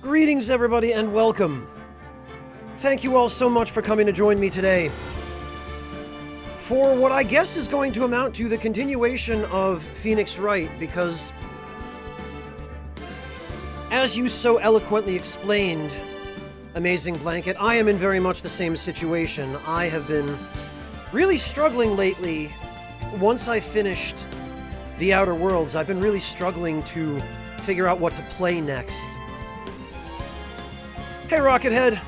Greetings, everybody, and welcome. Thank you all so much for coming to join me today for what I guess is going to amount to the continuation of Phoenix Wright, because as you so eloquently explained, Amazing Blanket, I am in very much the same situation. I have been really struggling lately. Once I finished The Outer Worlds, I've been really struggling to figure out what to play next. Hey, Rockethead.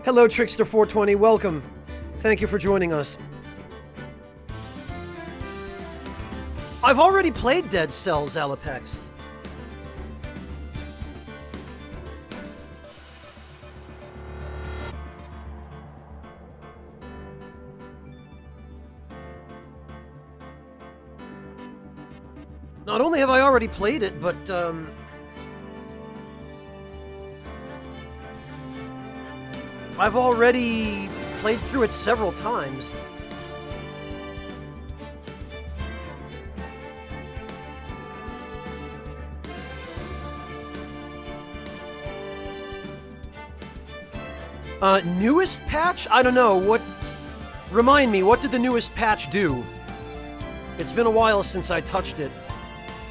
Hello, Trickster420. Welcome. Thank you for joining us. I've already played Dead Cells, Alapex. Not only have I already played it, but, I've already played through it several times. Newest patch? I don't know. Remind me, what did the newest patch do? It's been a while since I touched it.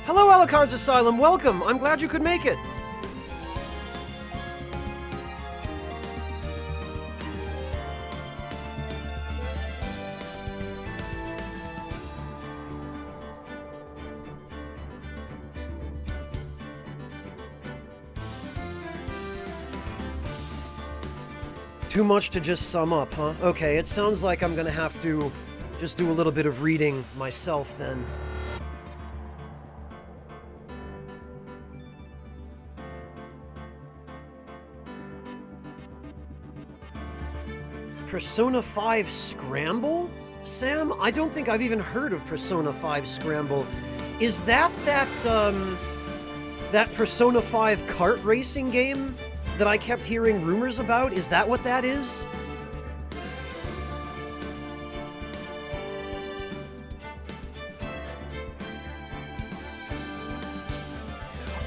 Hello, Alucard's Asylum. Welcome. I'm glad you could make it. Too much to just sum up, huh? Okay, it sounds like I'm gonna have to just do a little bit of reading myself then. Persona 5 Scramble? Sam? I don't think I've even heard of Persona 5 Scramble. Is that Persona 5 kart racing game that I kept hearing rumors about? Is that what that is?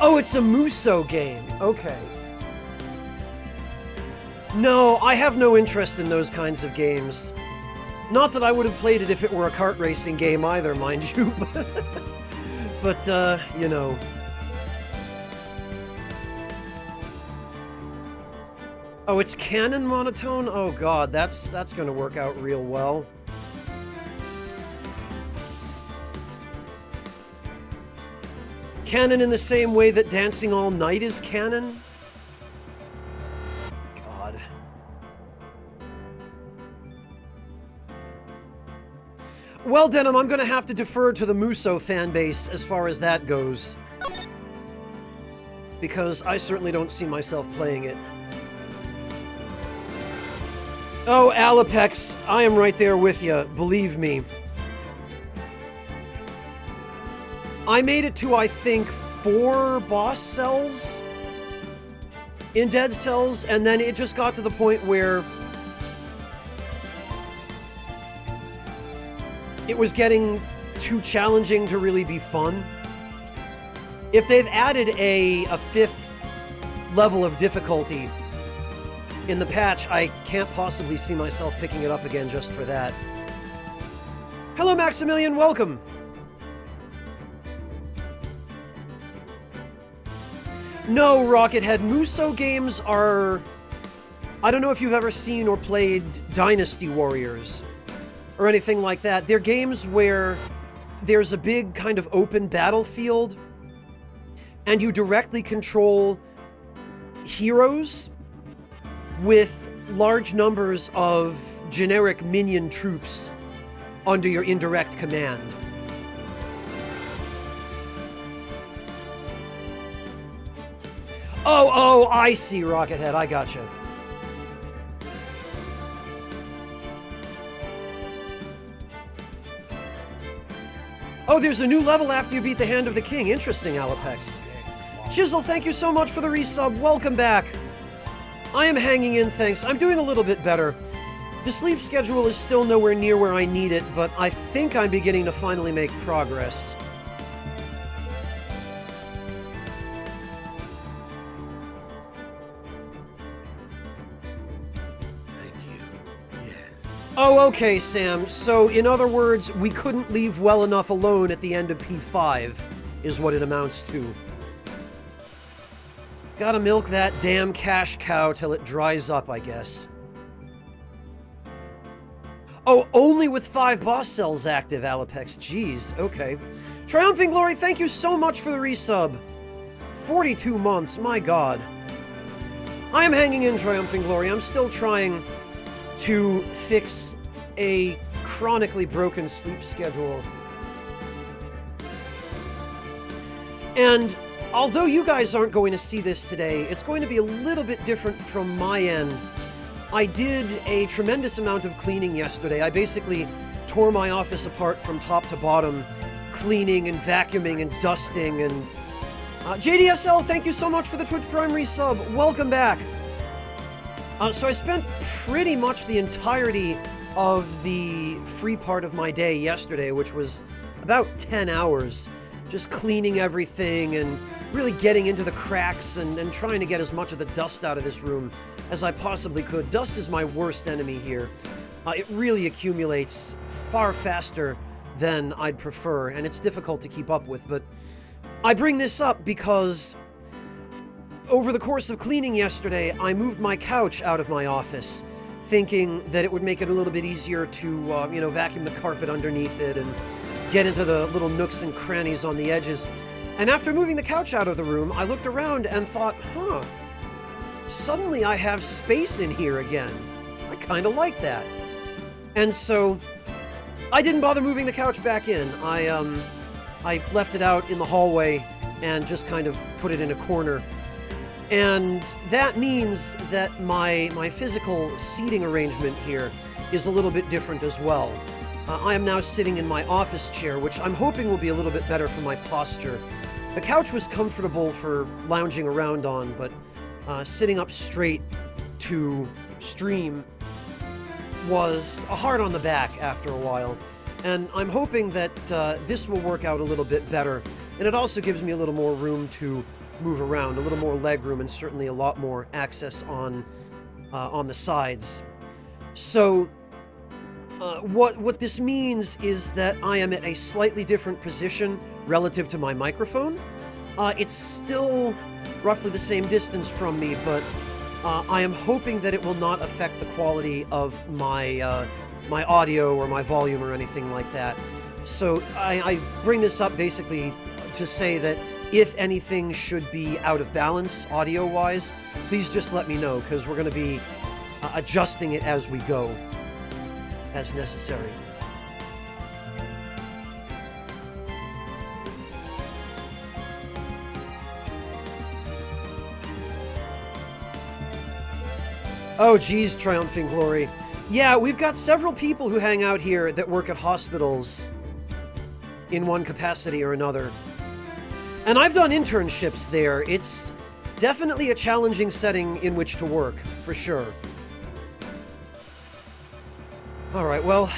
Oh, it's a Musou game. Okay. No, I have no interest in those kinds of games. Not that I would have played it if it were a kart racing game either, mind you. But, you know. Oh, it's canon monotone? Oh god, that's gonna work out real well. Canon in the same way that Dancing All Night is canon? God. Well, Denim, I'm gonna have to defer to the Musou fanbase as far as that goes. Because I certainly don't see myself playing it. Oh, Alapex, I am right there with you, believe me. I made it to, I think, 4 boss cells in Dead Cells, and then it just got to the point where it was getting too challenging to really be fun. If they've added a 5th level of difficulty in the patch, I can't possibly see myself picking it up again just for that. Hello, Maximilian, welcome! No, Rockethead, Musou games are... I don't know if you've ever seen or played Dynasty Warriors or anything like that. They're games where there's a big kind of open battlefield and you directly control heroes with large numbers of generic minion troops under your indirect command. Oh, I see, Rockethead, I gotcha. Oh, there's a new level after you beat the Hand of the King. Interesting, Alapex. Chisel, thank you so much for the resub. Welcome back. I am hanging in, thanks. I'm doing a little bit better. The sleep schedule is still nowhere near where I need it, but I think I'm beginning to finally make progress. Oh, okay, Sam. So, in other words, we couldn't leave well enough alone at the end of P5, is what it amounts to. Gotta milk that damn cash cow till it dries up, I guess. Oh, only with 5 boss cells active, Alapex. Jeez, okay. Triumphing Glory, thank you so much for the resub. 42 months, my god. I am hanging in, Triumphing Glory. I'm still trying to fix a chronically broken sleep schedule. And although you guys aren't going to see this today, it's going to be a little bit different from my end. I did a tremendous amount of cleaning yesterday. I basically tore my office apart from top to bottom, cleaning and vacuuming and dusting. And JDSL, thank you so much for the Twitch Prime resub. Welcome back. So I spent pretty much the entirety of the free part of my day yesterday, which was about 10 hours, just cleaning everything and really getting into the cracks and trying to get as much of the dust out of this room as I possibly could. Dust is my worst enemy here. It really accumulates far faster than I'd prefer, and it's difficult to keep up with, but I bring this up because over the course of cleaning yesterday, I moved my couch out of my office, thinking that it would make it a little bit easier to, vacuum the carpet underneath it and get into the little nooks and crannies on the edges. And after moving the couch out of the room, I looked around and thought, suddenly I have space in here again. I kind of like that. And so I didn't bother moving the couch back in. I left it out in the hallway and just kind of put it in a corner. And that means that my physical seating arrangement here is a little bit different as well. I am now sitting in my office chair, which I'm hoping will be a little bit better for my posture. The couch was comfortable for lounging around on, but sitting up straight to stream was hard on the back after a while. And I'm hoping that this will work out a little bit better. And it also gives me a little more room to move around, a little more leg room, and certainly a lot more access on the sides. So what this means is that I am at a slightly different position relative to my microphone. It's still roughly the same distance from me, but I am hoping that it will not affect the quality of my my audio or my volume or anything like that. So I bring this up basically to say that if anything should be out of balance audio-wise, please just let me know, because we're going to be adjusting it as we go, as necessary. Oh geez, Triumphing Glory. Yeah, we've got several people who hang out here that work at hospitals in one capacity or another. And I've done internships there. It's definitely a challenging setting in which to work, for sure. Alright, well,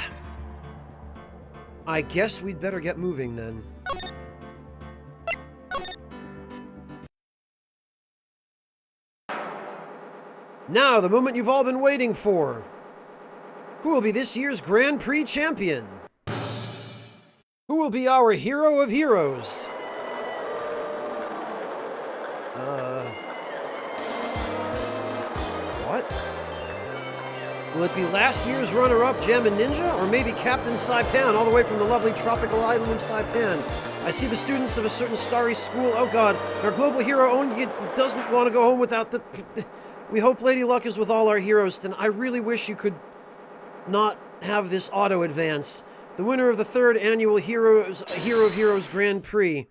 I guess we'd better get moving then. Now, the moment you've all been waiting for. Who will be this year's Grand Prix champion? Who will be our hero of heroes? What? Will it be last year's runner-up, Gem and Ninja? Or maybe Captain Saipan, all the way from the lovely tropical island of Saipan? I see the students of a certain starry school. Oh god, our global hero Ongi doesn't want to go home without the... We hope Lady Luck is with all our heroes, and I really wish you could not have this auto-advance. The winner of the 3rd annual Hero of Heroes Grand Prix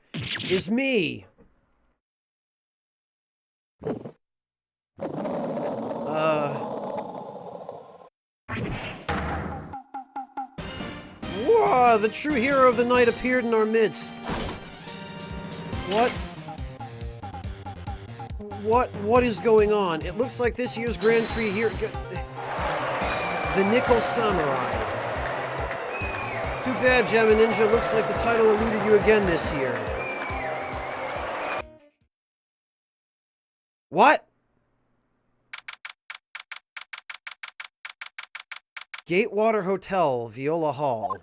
is me. Whoa, the true hero of the night appeared in our midst. What is going on? It looks like this year's Grand Prix here... The Nickel Samurai. Too bad, Jammin' Ninja. Looks like the title eluded you again this year. What? Gatewater Hotel, Viola Hall.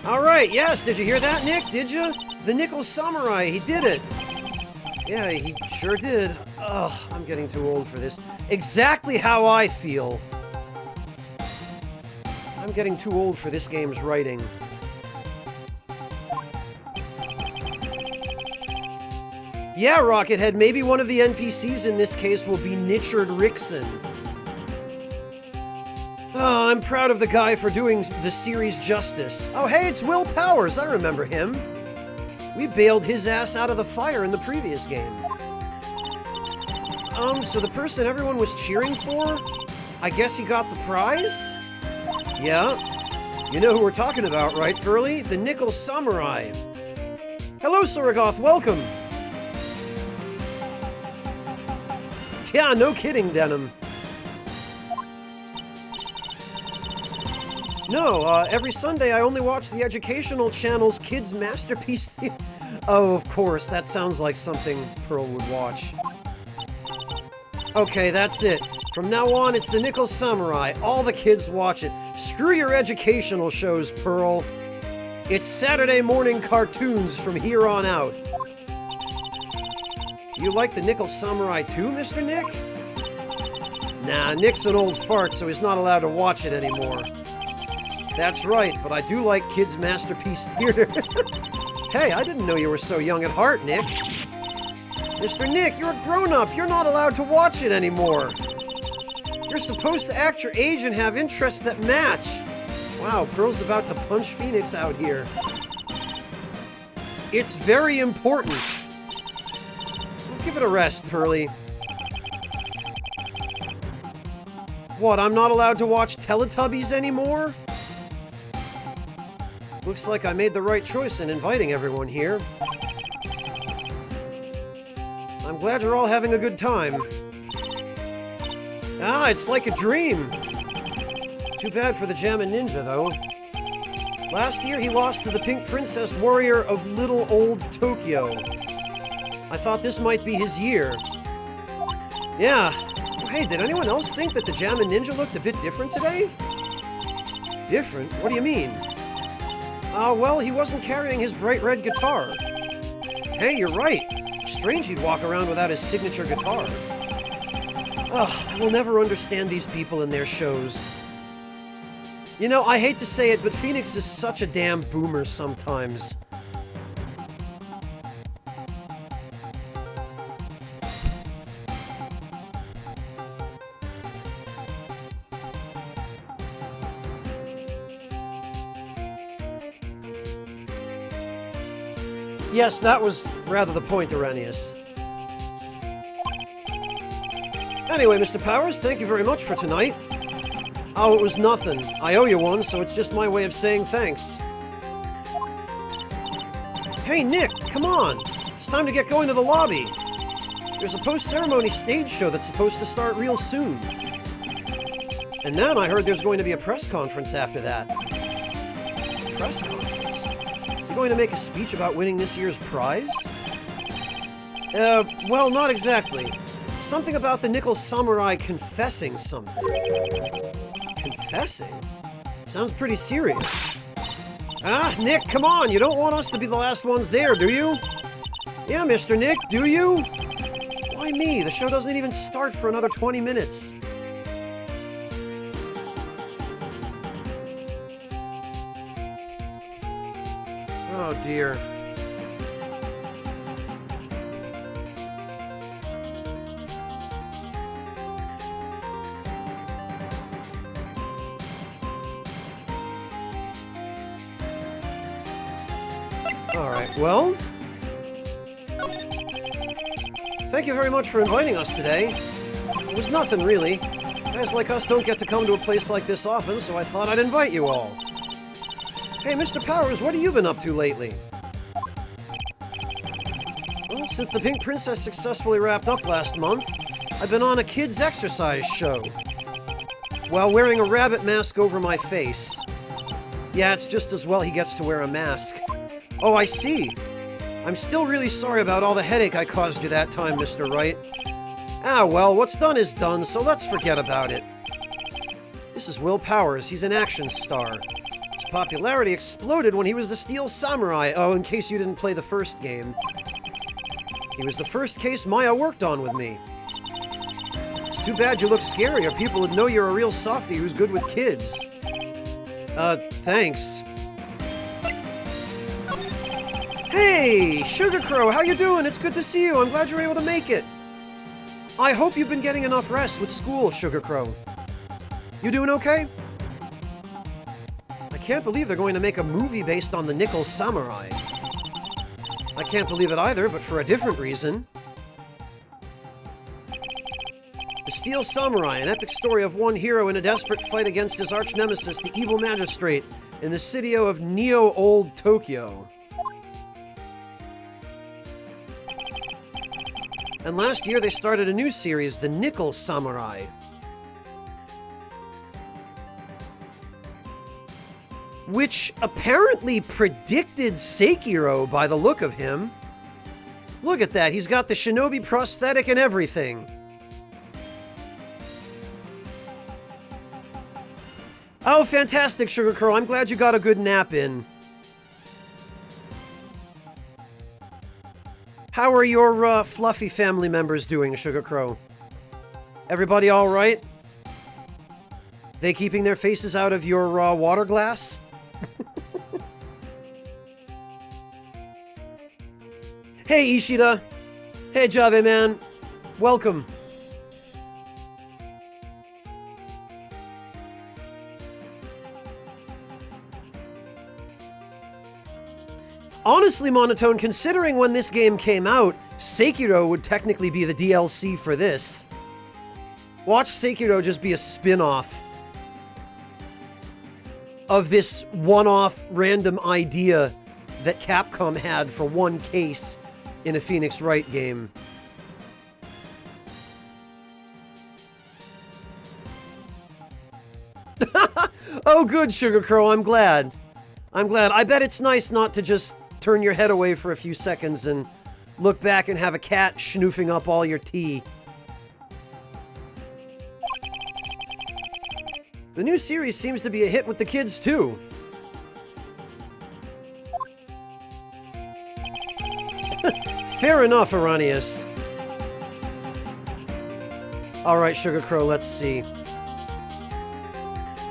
Alright, yes, did you hear that, Nick? Did you? The Nickel Samurai, he did it. Yeah, he sure did. Ugh, I'm getting too old for this. Exactly how I feel. I'm getting too old for this game's writing. Yeah, Rockethead, maybe one of the NPCs in this case will be Nichard Rickson. Oh, I'm proud of the guy for doing the series justice. Oh, hey, it's Will Powers. I remember him. We bailed his ass out of the fire in the previous game. So the person everyone was cheering for, I guess he got the prize? Yeah. You know who we're talking about, right, Pearly? The Nickel Samurai. Hello, Suragoth. Welcome. Yeah, no kidding, Denim. No, every Sunday I only watch the educational channel's Kids Masterpiece. Oh, of course, that sounds like something Pearl would watch. Okay, that's it. From now on, it's the Nickel Samurai. All the kids watch it. Screw your educational shows, Pearl. It's Saturday morning cartoons from here on out. You like the Nickel Samurai too, Mr. Nick? Nah, Nick's an old fart, so he's not allowed to watch it anymore. That's right, but I do like Kids Masterpiece Theater. Hey, I didn't know you were so young at heart, Nick. Mr. Nick, you're a grown-up. You're not allowed to watch it anymore. You're supposed to act your age and have interests that match. Wow, Pearl's about to punch Phoenix out here. It's very important. Give it a rest, Pearly. What, I'm not allowed to watch Teletubbies anymore? Looks like I made the right choice in inviting everyone here. I'm glad you're all having a good time. Ah, it's like a dream. Too bad for the Jammin' Ninja, though. Last year, he lost to the Pink Princess Warrior of Little Old Tokyo. I thought this might be his year. Yeah. Hey, did anyone else think that the Jammin' Ninja looked a bit different today? Different? What do you mean? Well, he wasn't carrying his bright red guitar. Hey, you're right. Strange he'd walk around without his signature guitar. Ugh, I will never understand these people and their shows. You know, I hate to say it, but Phoenix is such a damn boomer sometimes. Yes, that was rather the point, Arrhenius. Anyway, Mr. Powers, thank you very much for tonight. Oh, it was nothing. I owe you one, so it's just my way of saying thanks. Hey, Nick, come on. It's time to get going to the lobby. There's a post-ceremony stage show that's supposed to start real soon. And then I heard there's going to be a press conference after that. Press conference? Is he going to make a speech about winning this year's prize? Well, not exactly. Something about the Nickel Samurai confessing something. Confessing? Sounds pretty serious. Ah, Nick, come on! You don't want us to be the last ones there, do you? Yeah, Mr. Nick, do you? Why me? The show doesn't even start for another 20 minutes. Oh, dear. Alright, well... Thank you very much for inviting us today. It was nothing, really. Guys like us don't get to come to a place like this often, so I thought I'd invite you all. Hey, Mr. Powers, what have you been up to lately? Well, since the Pink Princess successfully wrapped up last month, I've been on a kids' exercise show while wearing a rabbit mask over my face. Yeah, it's just as well he gets to wear a mask. Oh, I see. I'm still really sorry about all the headache I caused you that time, Mr. Wright. Ah, well, what's done is done, so let's forget about it. This is Will Powers. He's an action star. His popularity exploded when he was the Steel Samurai. Oh, in case you didn't play the first game. He was the first case Maya worked on with me. It's too bad you look scary, or people would know you're a real softie who's good with kids. Thanks. Hey, Sugar Crow, how you doing? It's good to see you. I'm glad you're able to make it. I hope you've been getting enough rest with school, Sugar Crow. You doing okay? I can't believe they're going to make a movie based on the Nickel Samurai. I can't believe it either, but for a different reason. The Steel Samurai, an epic story of one hero in a desperate fight against his arch-nemesis, the evil magistrate, in the city of Neo Old Tokyo. And last year they started a new series, The Nickel Samurai. Which apparently predicted Sekiro by the look of him. Look at that, he's got the shinobi prosthetic and everything. Oh, fantastic, Sugar Crow. I'm glad you got a good nap in. How are your fluffy family members doing, Sugar Crow? Everybody all right? They keeping their faces out of your water glass? Hey, Ishida. Hey, Jave, man. Welcome. Honestly, Monotone, considering when this game came out, Sekiro would technically be the DLC for this. Watch Sekiro just be a spin-off of this one-off random idea that Capcom had for one case in a Phoenix Wright game. Oh, good, Sugar Crow, I'm glad. I'm glad. I bet it's nice not to just turn your head away for a few seconds and look back and have a cat schnoofing up all your tea. The new series seems to be a hit with the kids, too. Fair enough, Iranius. Alright, Sugar Crow, let's see.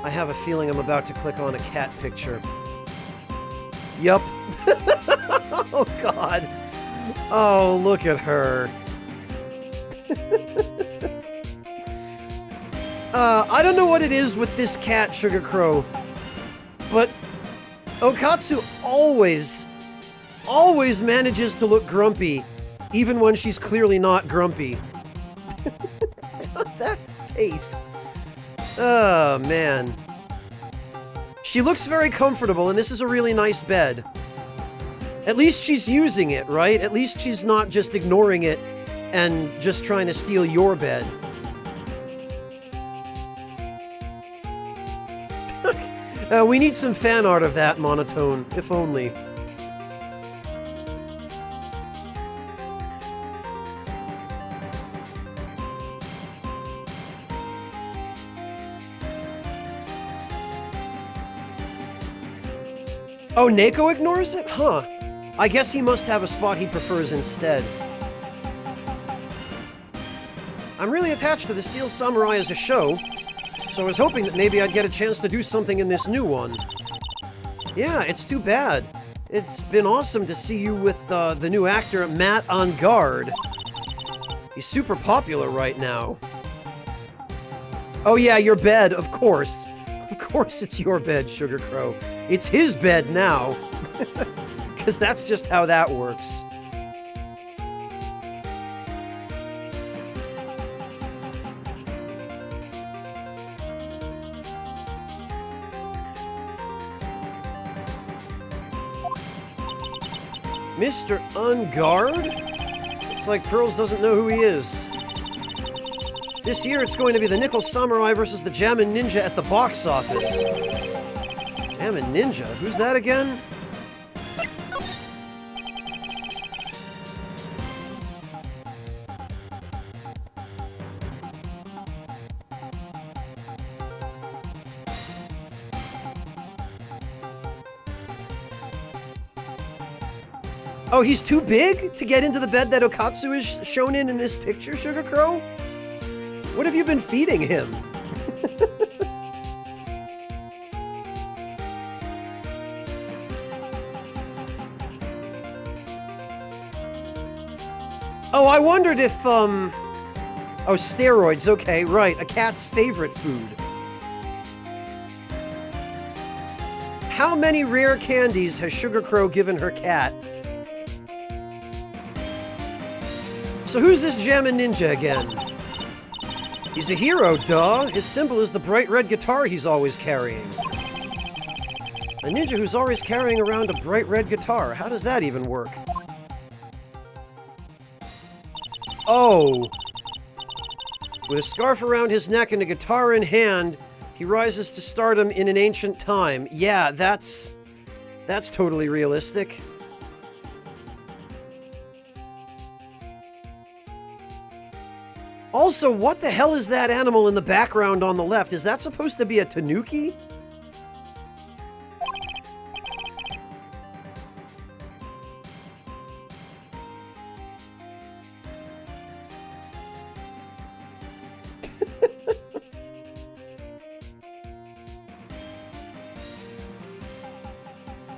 I have a feeling I'm about to click on a cat picture. Yup. Oh, God. Oh, look at her. I don't know what it is with this cat, Sugar Crow, but Okatsu always manages to look grumpy, even when she's clearly not grumpy. That face. Oh, man. She looks very comfortable, and this is a really nice bed. At least she's using it, right? At least she's not just ignoring it and just trying to steal your bed. We need some fan art of that, Monotone, if only. Oh, Neko ignores it? Huh. I guess he must have a spot he prefers instead. I'm really attached to the Steel Samurai as a show, so I was hoping that maybe I'd get a chance to do something in this new one. Yeah, it's too bad. It's been awesome to see you with the new actor, Matt Engarde. He's super popular right now. Oh yeah, your bed, of course. Of course it's your bed, Sugar Crow. It's his bed now. Because that's just how that works. Mr. Engarde? Looks like Pearls doesn't know who he is. This year it's going to be the Nickel Samurai versus the Jammin' Ninja at the box office. Jammin' Ninja? Who's that again? Oh, he's too big to get into the bed that Okatsu is shown in this picture, Sugar Crow? What have you been feeding him? Oh, I wondered if, Oh, steroids, okay, right. A cat's favorite food. How many rare candies has Sugar Crow given her cat? So who's this Jammin' Ninja again? He's a hero, duh. His symbol is the bright red guitar he's always carrying. A ninja who's always carrying around a bright red guitar. How does that even work? Oh. With a scarf around his neck and a guitar in hand, he rises to stardom in an ancient time. Yeah, that's totally realistic. Also, what the hell is that animal in the background on the left? Is that supposed to be a tanuki?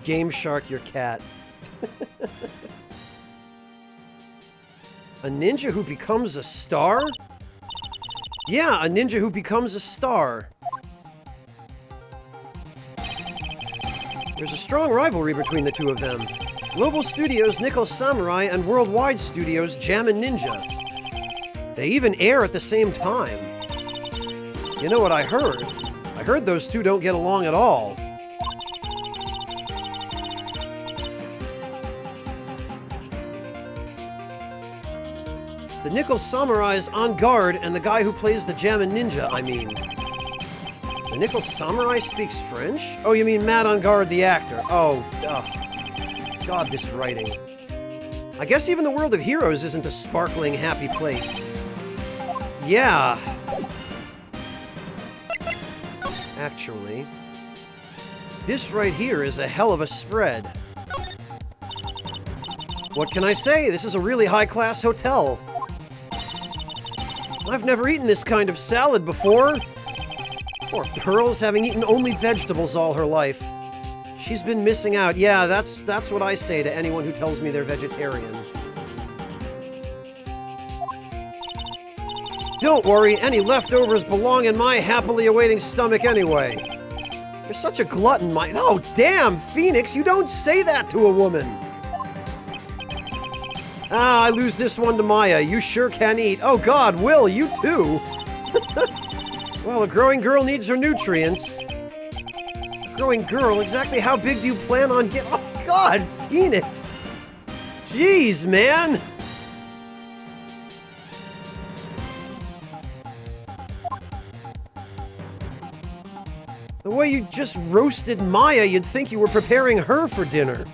Game Shark your cat. A ninja who becomes a star? Yeah, a ninja who becomes a star. There's a strong rivalry between the two of them. Global Studios' Nickel Samurai and Worldwide Studios' Jammin' Ninja. They even air at the same time. You know what I heard? I heard those two don't get along at all. The Nickel Samurai's on guard, and the guy who plays the Jammin' Ninja, I mean. The Nickel Samurai speaks French? Oh, you mean Matt on guard, the actor. Oh, God, this writing. I guess even the world of heroes isn't a sparkling, happy place. Yeah. Actually, this right here is a hell of a spread. What can I say? This is a really high-class hotel. I've never eaten this kind of salad before. Poor Pearl's having eaten only vegetables all her life. She's been missing out. Yeah, that's what I say to anyone who tells me they're vegetarian. Don't worry, any leftovers belong in my happily awaiting stomach anyway. You're such a glutton, my— Oh, damn, Phoenix, you don't say that to a woman! Ah, I lose this one to Maya. You sure can eat. Oh God, Will, you too! Well, a growing girl needs her nutrients. A growing girl? Exactly how big do you plan on getting— Oh God, Phoenix! Jeez, man! The way you just roasted Maya, you'd think you were preparing her for dinner.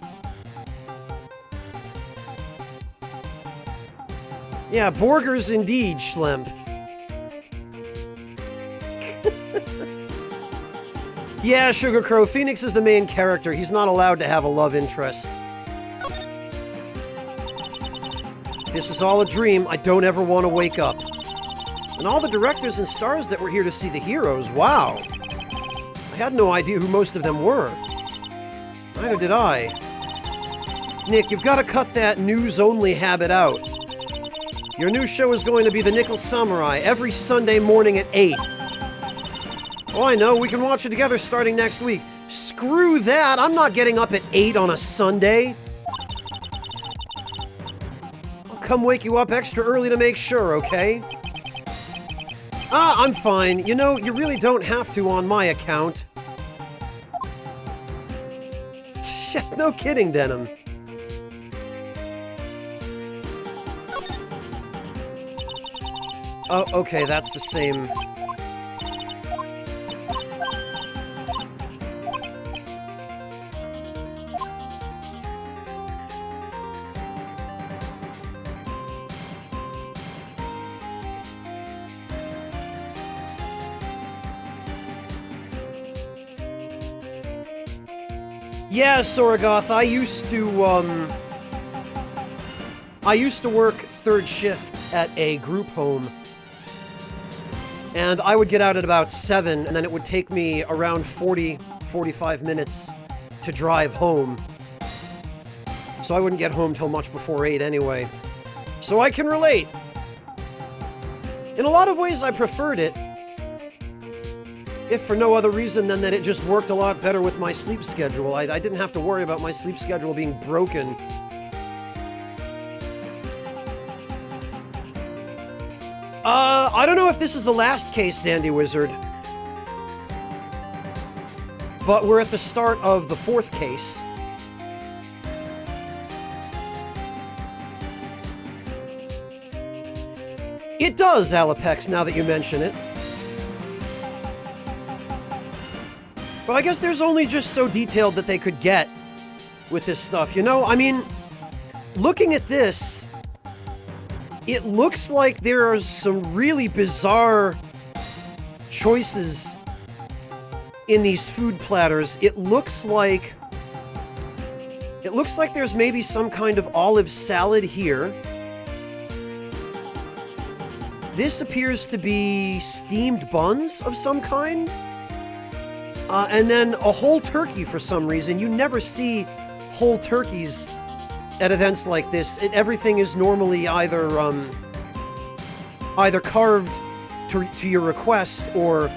Yeah, burgers indeed, Schlemp. Yeah, Sugar Crow, Phoenix is the main character. He's not allowed to have a love interest. If this is all a dream, I don't ever want to wake up. And all the directors and stars that were here to see the heroes, wow. I had no idea who most of them were. Neither did I. Nick, you've got to cut that news-only habit out. Your new show is going to be the Nickel Samurai every Sunday morning at 8. Oh, I know. We can watch it together starting next week. Screw that! I'm not getting up at 8 on a Sunday. I'll come wake you up extra early to make sure, okay? Ah, I'm fine. You know, you really don't have to on my account. No kidding, Denim. Oh, okay, that's the same. Yeah, Sorogoth, I used to work third shift at a group home. And I would get out at about 7, and then it would take me around 45 minutes to drive home. So I wouldn't get home till much before 8 anyway. So I can relate. In a lot of ways, I preferred it. If for no other reason than that it just worked a lot better with my sleep schedule. I didn't have to worry about my sleep schedule being broken. I don't know if this is the last case, Dandy Wizard. But we're at the start of the 4th case. It does, Alapex, now that you mention it. But I guess there's only just so detailed that they could get with this stuff, you know? I mean, looking at this, it looks like there are some really bizarre choices in these food platters. It looks like there's maybe some kind of olive salad here. This appears to be steamed buns of some kind. And then a whole turkey for some reason. You never see whole turkeys at events like this. Everything is normally either carved to your request, or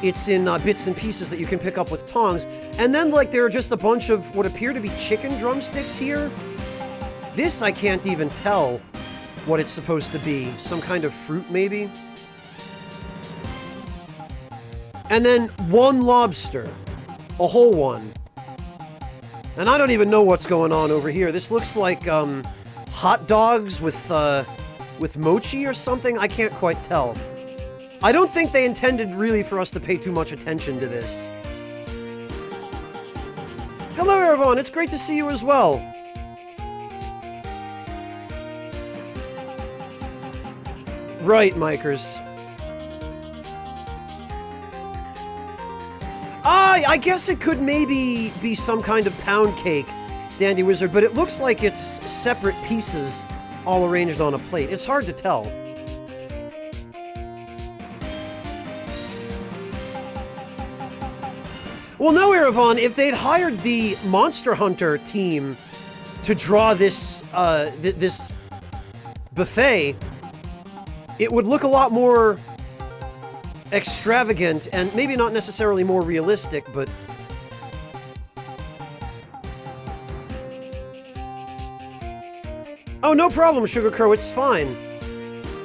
it's in bits and pieces that you can pick up with tongs. And then, like, there are just a bunch of what appear to be chicken drumsticks here. This, I can't even tell what it's supposed to be. Some kind of fruit, maybe? And then one lobster. A whole one. And I don't even know what's going on over here. This looks like hot dogs with mochi or something. I can't quite tell. I don't think they intended really for us to pay too much attention to this. Hello, Ervon. It's great to see you as well. Right, Mikers. I guess it could maybe be some kind of pound cake, Dandy Wizard, but it looks like it's separate pieces all arranged on a plate. It's hard to tell. Well, no, Erevon, if they'd hired the Monster Hunter team to draw this, this buffet, it would look a lot more extravagant and maybe not necessarily more realistic, but oh, no problem, Sugar Crow, it's fine.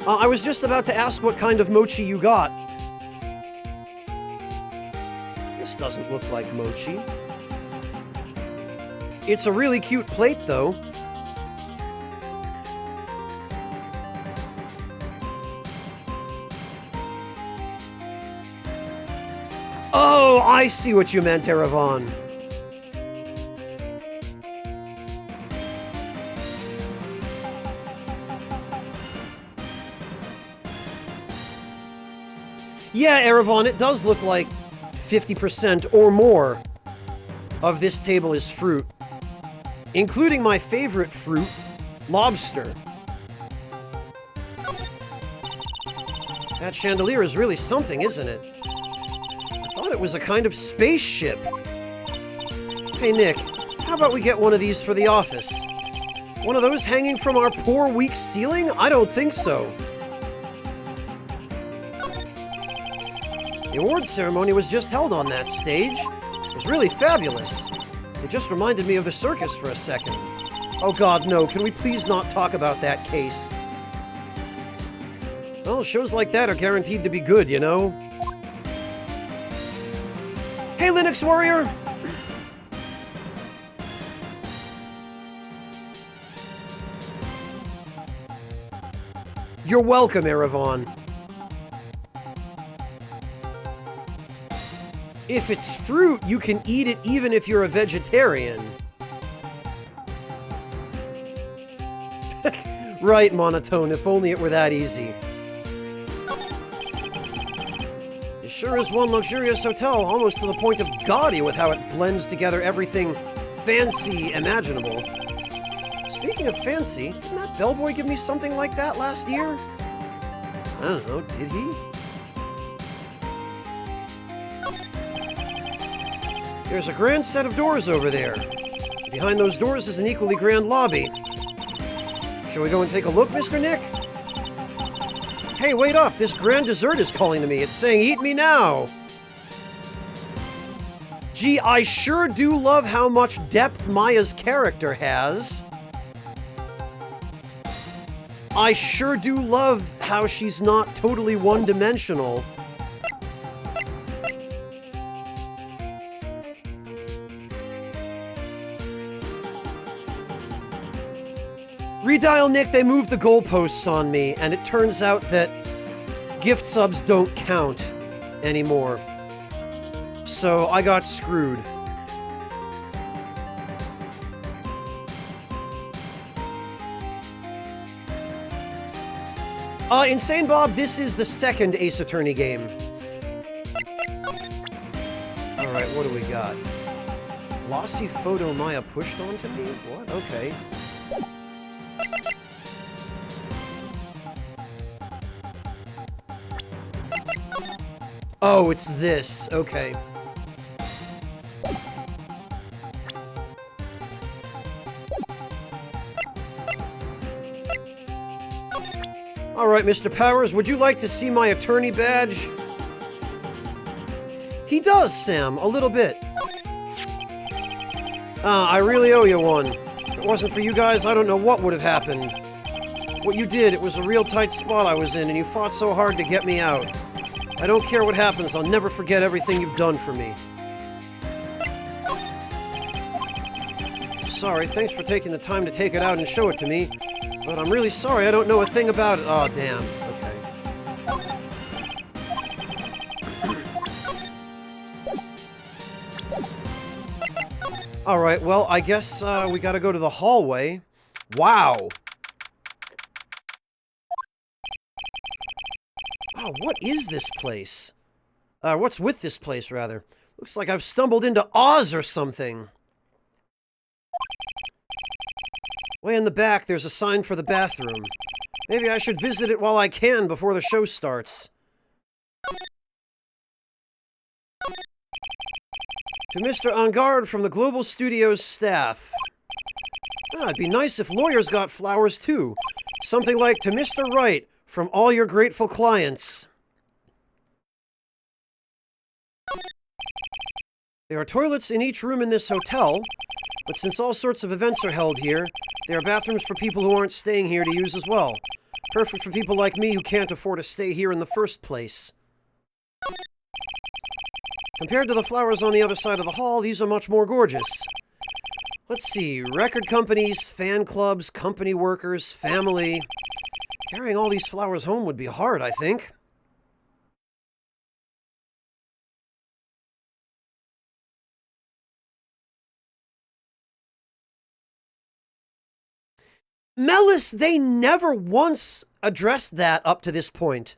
I was just about to ask what kind of mochi you got. This doesn't look like mochi. It's a really cute plate, though. Oh, I see what you meant, Erevon. Yeah, Erevon, it does look like 50% or more of this table is fruit, including my favorite fruit, lobster. That chandelier is really something, isn't it? I thought it was a kind of spaceship. Hey, Nick, how about we get one of these for the office? One of those hanging from our poor, weak ceiling? I don't think so. The awards ceremony was just held on that stage. It was really fabulous. It just reminded me of the circus for a second. Oh god, no, can we please not talk about that case? Well, shows like that are guaranteed to be good, you know? Hey, Linux Warrior! You're welcome, Erevan. If it's fruit, you can eat it even if you're a vegetarian. Right, Monotone, if only it were that easy. It sure is one luxurious hotel, almost to the point of gaudy with how it blends together everything fancy imaginable. Speaking of fancy, didn't that bellboy give me something like that last year? I don't know, did he? There's a grand set of doors over there. Behind those doors is an equally grand lobby. Shall we go and take a look, Mr. Nick? Hey, wait up! This grand dessert is calling to me. It's saying, eat me now! Gee, I sure do love how much depth Maya's character has. I sure do love how she's not totally one-dimensional. Redial Nick, they moved the goalposts on me, and it turns out that gift subs don't count anymore. So I got screwed. Insane Bob, this is the second Ace Attorney game. Alright, what do we got? Glossy photo Maya pushed onto me? What? Okay. Oh, it's this. Okay. Alright, Mr. Powers, would you like to see my attorney badge? He does, Sam, a little bit. I really owe you one. If it wasn't for you guys, I don't know what would have happened. What you did, it was a real tight spot I was in, and you fought so hard to get me out. I don't care what happens, I'll never forget everything you've done for me. Sorry, thanks for taking the time to take it out and show it to me. But I'm really sorry, I don't know a thing about it. Oh, damn. Okay. Alright, well, I guess we gotta go to the hallway. Wow! Oh, what is this place? What's with this place, rather? Looks like I've stumbled into Oz or something. Way in the back, there's a sign for the bathroom. Maybe I should visit it while I can before the show starts. To Mr. Engard from the Global Studios staff. It'd be nice if lawyers got flowers, too. Something like, to Mr. Wright, from all your grateful clients. There are toilets in each room in this hotel, but since all sorts of events are held here, there are bathrooms for people who aren't staying here to use as well. Perfect for people like me who can't afford to stay here in the first place. Compared to the flowers on the other side of the hall, these are much more gorgeous. Let's see, record companies, fan clubs, company workers, family. Carrying all these flowers home would be hard, I think. Melis, they never once addressed that up to this point.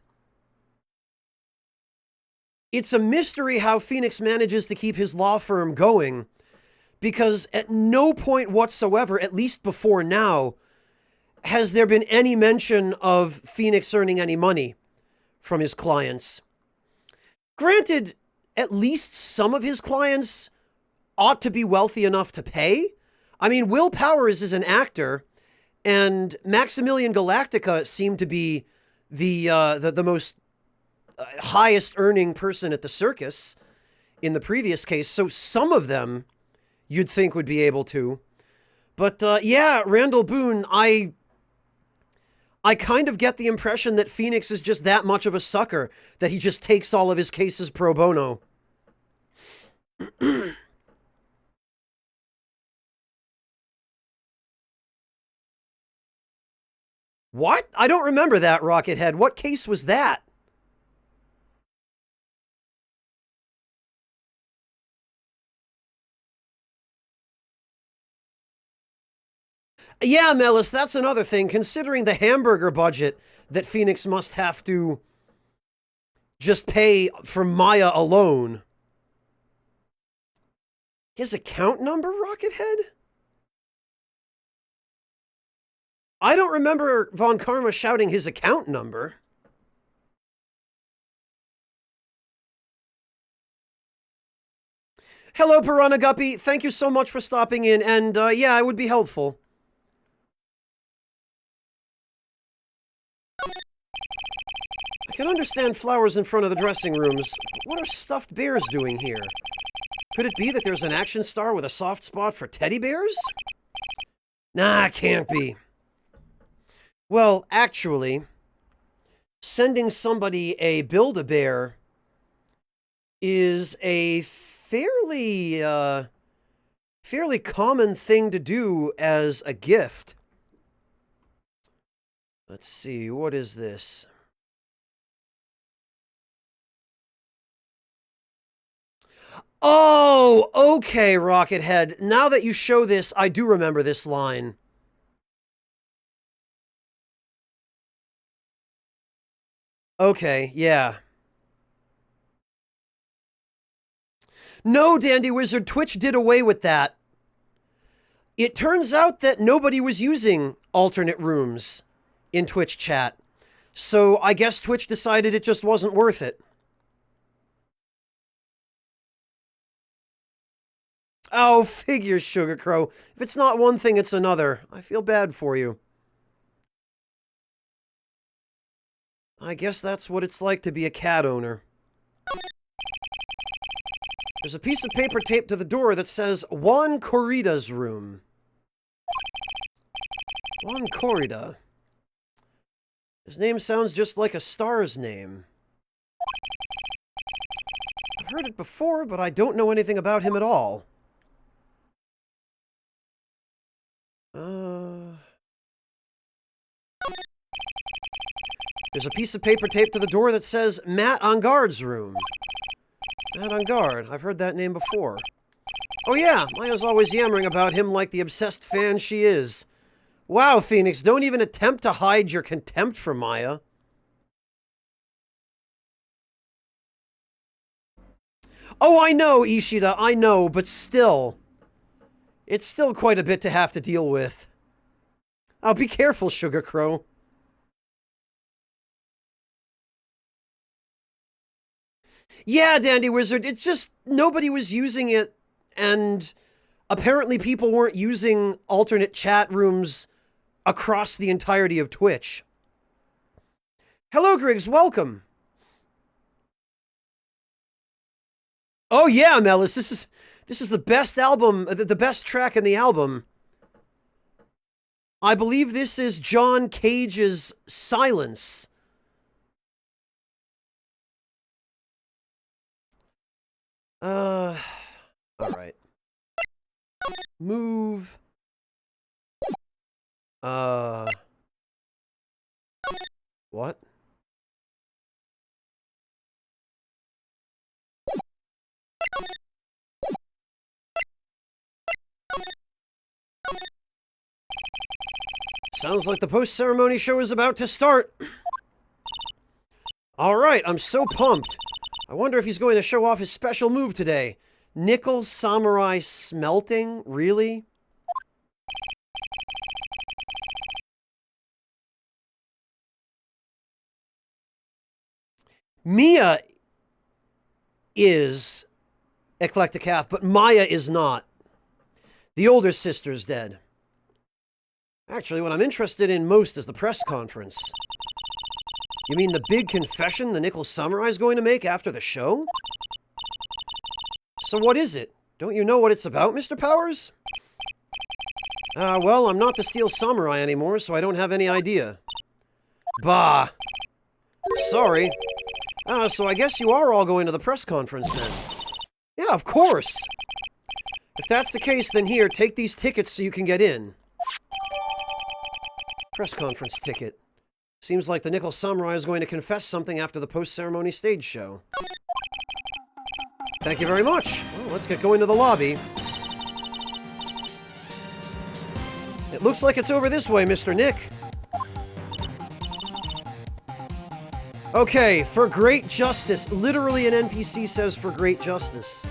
It's a mystery how Phoenix manages to keep his law firm going, because at no point whatsoever, at least before now, has there been any mention of Phoenix earning any money from his clients. Granted, at least some of his clients ought to be wealthy enough to pay. I mean, Will Powers is an actor, and Maximilian Galactica seemed to be the most highest earning person at the circus in the previous case. So some of them you'd think would be able to. But yeah, Randall Boone, I kind of get the impression that Phoenix is just that much of a sucker that he just takes all of his cases pro bono. What? I don't remember that, Rockethead. What case was that? Yeah, Melis, that's another thing. Considering the hamburger budget that Phoenix must have to just pay for Maya alone. His account number, Rockethead? I don't remember Von Karma shouting his account number. Hello, Piranha Guppy. Thank you so much for stopping in, and yeah, it would be helpful. I can understand flowers in front of the dressing rooms. What are stuffed bears doing here? Could it be that there's an action star with a soft spot for teddy bears? Nah, can't be. Well, actually, sending somebody a Build-A-Bear is a fairly common thing to do as a gift. Let's see, what is this? Oh, okay, Rockethead. Now that you show this, I do remember this line. Okay, yeah. No, Dandy Wizard, Twitch did away with that. It turns out that nobody was using alternate rooms in Twitch chat. So I guess Twitch decided it just wasn't worth it. Oh, figures, Sugar Crow. If it's not one thing, it's another. I feel bad for you. I guess that's what it's like to be a cat owner. There's a piece of paper taped to the door that says Juan Corrida's room. Juan Corrida. His name sounds just like a star's name. I've heard it before, but I don't know anything about him at all. There's a piece of paper taped to the door that says Matt on Guard's room. Matt on Guard. I've heard that name before. Oh yeah, Maya's always yammering about him like the obsessed fan she is. Wow, Phoenix, don't even attempt to hide your contempt for Maya. Oh, I know, Ishida, I know, but still. It's still quite a bit to have to deal with. Oh, be careful, Sugar Crow. Yeah, Dandy Wizard, it's just nobody was using it, and apparently people weren't using alternate chat rooms across the entirety of Twitch. Hello, Griggs, welcome. Oh yeah, Melis, this is the best album, the best track in the album. I believe this is John Cage's Silence. All right. Move. What? Sounds like the post-ceremony show is about to start. All right, I'm so pumped. I wonder if he's going to show off his special move today. Nickel Samurai Smelting? Really? Mia is Eclectic but Maya is not. The older sister's dead. Actually, what I'm interested in most is the press conference. You mean the big confession the Nickel Samurai is going to make after the show? So what is it? Don't you know what it's about, Mr. Powers? Well, I'm not the Steel Samurai anymore, so I don't have any idea. Bah. Sorry. So I guess you are all going to the press conference then. Yeah, of course. If that's the case, then here, take these tickets so you can get in. Press conference ticket. Seems like the Nickel Samurai is going to confess something after the post-ceremony stage show. Thank you very much. Well, let's get going to the lobby. It looks like it's over this way, Mr. Nick. Okay, for great justice. Literally an NPC says for great justice.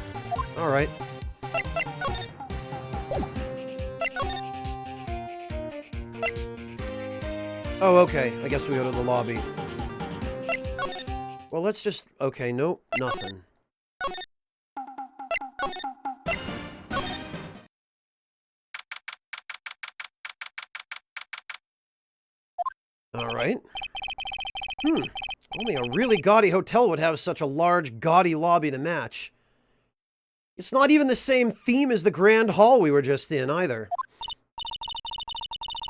Alright. Oh, okay. I guess we go to the lobby. Well, let's just... Okay, nope, nothing. Alright. Only a really gaudy hotel would have such a large, gaudy lobby to match. It's not even the same theme as the Grand Hall we were just in, either.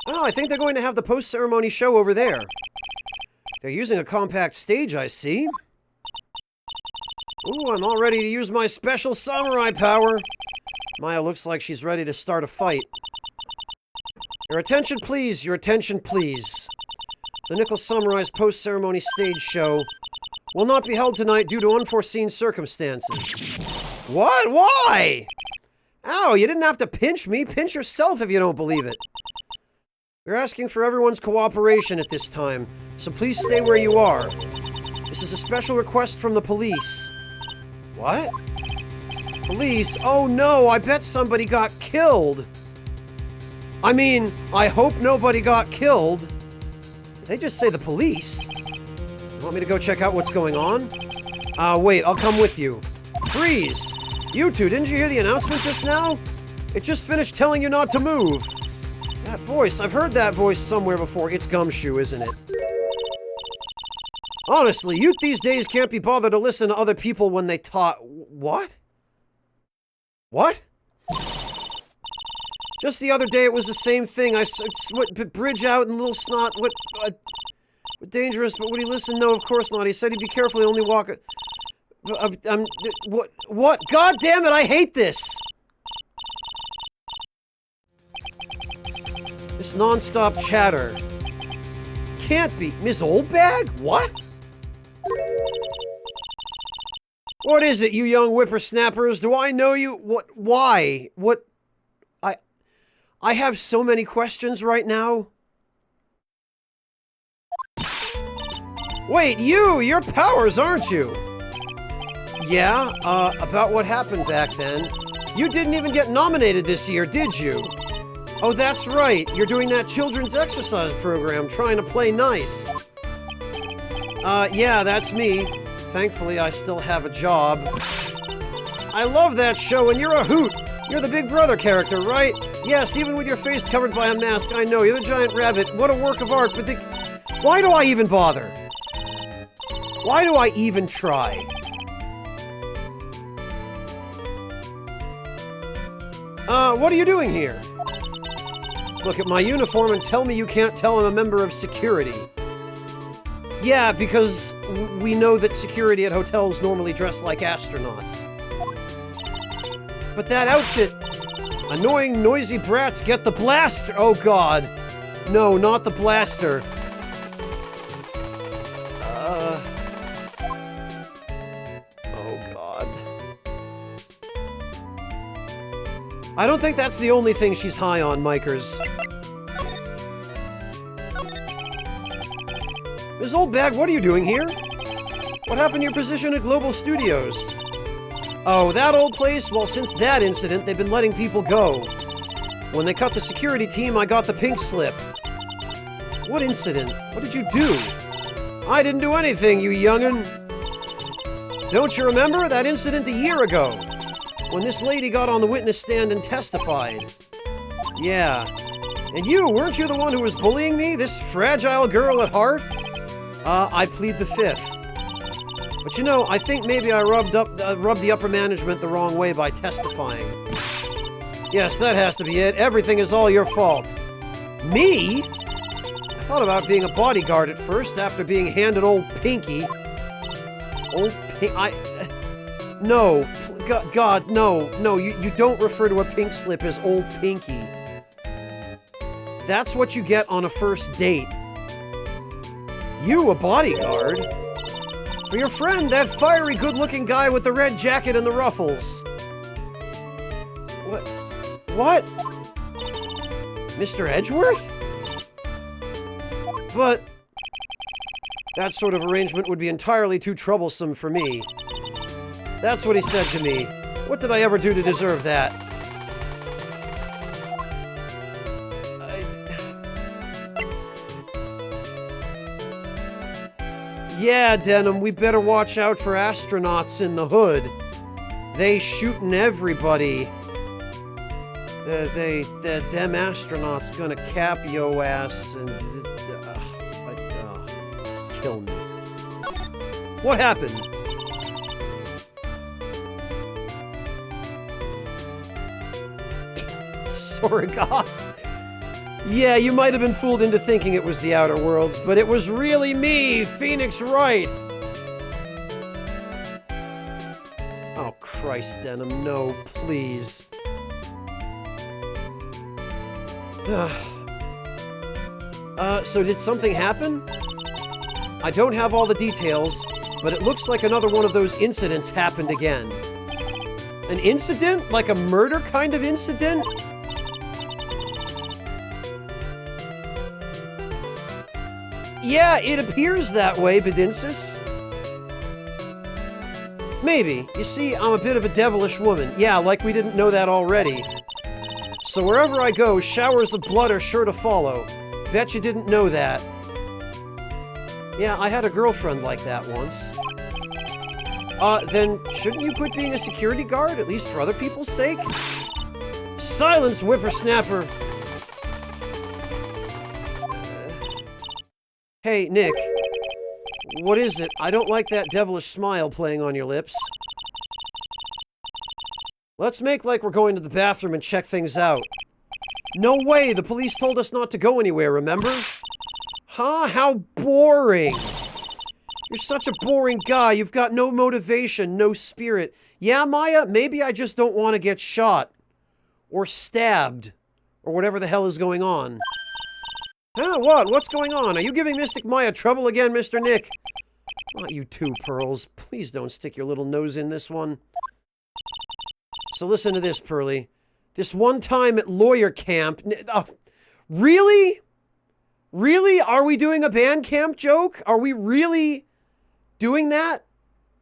Oh, I think they're going to have the post-ceremony show over there. They're using a compact stage, I see. Ooh, I'm all ready to use my special samurai power. Maya looks like she's ready to start a fight. Your attention, please. Your attention, please. The Nickel Samurai's post-ceremony stage show will not be held tonight due to unforeseen circumstances. What? Why? Ow, you didn't have to pinch me. Pinch yourself if you don't believe it. We're asking for everyone's cooperation at this time, so please stay where you are. This is a special request from the police. What? Police? Oh no, I bet somebody got killed. I mean, I hope nobody got killed. Did they just say the police? You want me to go check out what's going on? Wait, I'll come with you. Freeze! You two, didn't you hear the announcement just now? It just finished telling you not to move. That voice, I've heard that voice somewhere before. It's Gumshoe, isn't it? Honestly, youth these days can't be bothered to listen to other people when they talk. What? What? Just the other day, it was the same thing. What, bridge out and little snot. What dangerous, but would he listen? No, of course not. He said he'd be careful, he only walk it. What? God damn it, I hate this! This non-stop chatter. Can't be. Miss Oldbag? What? What is it, you young whippersnappers? Do I know you? What? Why? What? I have so many questions right now. Wait, you're Powers, aren't you? Yeah, about what happened back then. You didn't even get nominated this year, did you? Oh, that's right. You're doing that children's exercise program, trying to play nice. Yeah, that's me. Thankfully, I still have a job. I love that show, and you're a hoot. You're the Big Brother character, right? Yes, even with your face covered by a mask, I know. You're the giant rabbit. What a work of art, but why do I even bother? Why do I even try? What are you doing here? Look at my uniform and tell me you can't tell I'm a member of security. Yeah, because we know that security at hotels normally dress like astronauts. But that outfit... Annoying, noisy brats get the blaster! Oh god. No, not the blaster. Oh god. I don't think that's the only thing she's high on, Mykers. Ms. Oldbag, what are you doing here? What happened to your position at Global Studios? Oh, that old place? Well, since that incident, they've been letting people go. When they cut the security team, I got the pink slip. What incident? What did you do? I didn't do anything, you young'un. Don't you remember that incident a year ago? When this lady got on the witness stand and testified. Yeah. And you, weren't you the one who was bullying me? This fragile girl at heart? I plead the fifth. But you know, I think maybe I rubbed the upper management the wrong way by testifying. Yes, that has to be it. Everything is all your fault. Me? I thought about being a bodyguard at first, after being handed old Pinky. Old Pink... No. God, no. No, you don't refer to a pink slip as old Pinky. That's what you get on a first date. You, a bodyguard? For your friend, that fiery, good-looking guy with the red jacket and the ruffles. What? What? Mr. Edgeworth? But that sort of arrangement would be entirely too troublesome for me. That's what he said to me. What did I ever do to deserve that? Yeah, Denim, we better watch out for astronauts in the hood. They shooting everybody. Them astronauts gonna cap yo ass and kill me. What happened? Sorgoth? Yeah, you might have been fooled into thinking it was the Outer Worlds, but it was really me, Phoenix Wright. Oh, Christ, Denim, no, please. So did something happen? I don't have all the details, but it looks like another one of those incidents happened again. An incident? Like a murder kind of incident? Yeah, it appears that way, Bedinsis. Maybe. You see, I'm a bit of a devilish woman. Yeah, like we didn't know that already. So wherever I go, showers of blood are sure to follow. Bet you didn't know that. Yeah, I had a girlfriend like that once. Then shouldn't you quit being a security guard, at least for other people's sake? Silence, whippersnapper! Hey, Nick. What is it? I don't like that devilish smile playing on your lips. Let's make like we're going to the bathroom and check things out. No way! The police told us not to go anywhere, remember? Huh? How boring! You're such a boring guy. You've got no motivation, no spirit. Yeah, Maya, maybe I just don't want to get shot. Or stabbed. Or whatever the hell is going on. Huh? What? What's going on? Are you giving Mystic Maya trouble again, Mr. Nick? Not you too, Pearls. Please don't stick your little nose in this one. So listen to this, Pearly. This one time at lawyer camp... really? Really? Are we doing a band camp joke? Are we really doing that?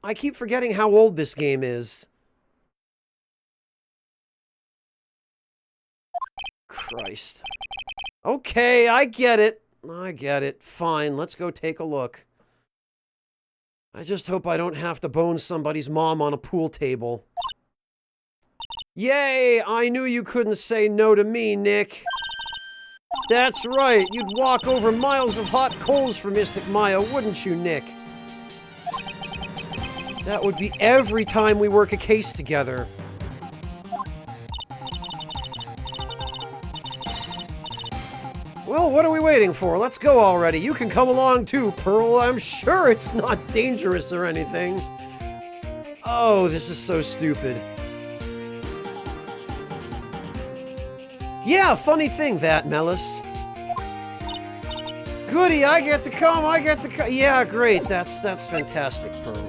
I keep forgetting how old this game is. Christ. Okay, I get it. I get it. Fine, let's go take a look. I just hope I don't have to bone somebody's mom on a pool table. Yay! I knew you couldn't say no to me, Nick. That's right, you'd walk over miles of hot coals for Mystic Maya, wouldn't you, Nick? That would be every time we work a case together. Well, what are we waiting for? Let's go already. You can come along too, Pearl. I'm sure it's not dangerous or anything. Oh, this is so stupid. Yeah, funny thing that, Melis. Goody, I get to come, Yeah, great. That's fantastic, Pearl.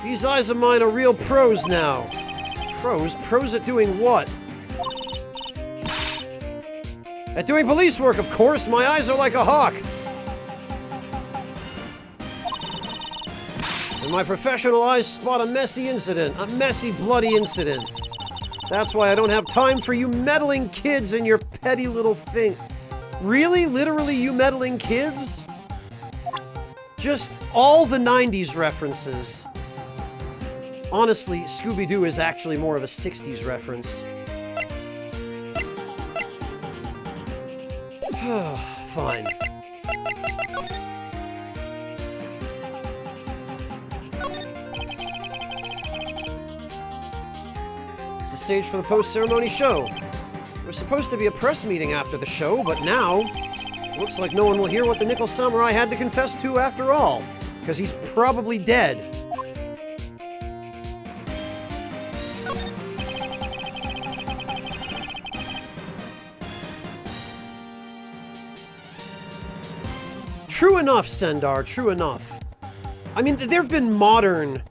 These eyes of mine are real pros now. Pros? Pros at doing what? At doing police work, of course. My eyes are like a hawk. And my professional eyes spot a messy incident. A messy, bloody incident. That's why I don't have time for you meddling kids and your petty little thing. Really? Literally you meddling kids? Just all the 90s references. Honestly, Scooby-Doo is actually more of a 60s reference. Fine. It's the stage for the post-ceremony show. There's supposed to be a press meeting after the show, but now... looks like no one will hear what the Nickel Samurai had to confess to after all. Because he's probably dead. True enough, Sendar, true enough. I mean, there have been modern...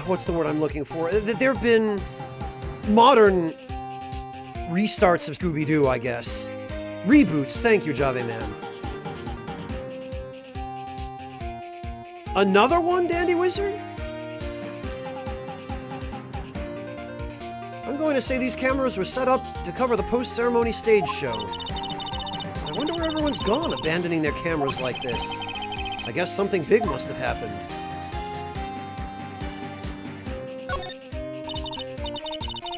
what's the word I'm looking for? There have been modern restarts of Scooby-Doo, I guess. Reboots, thank you, Jave Man. Another one, Dandy Wizard? I'm going to say these cameras were set up to cover the post-ceremony stage show. I wonder where everyone's gone, abandoning their cameras like this. I guess something big must have happened.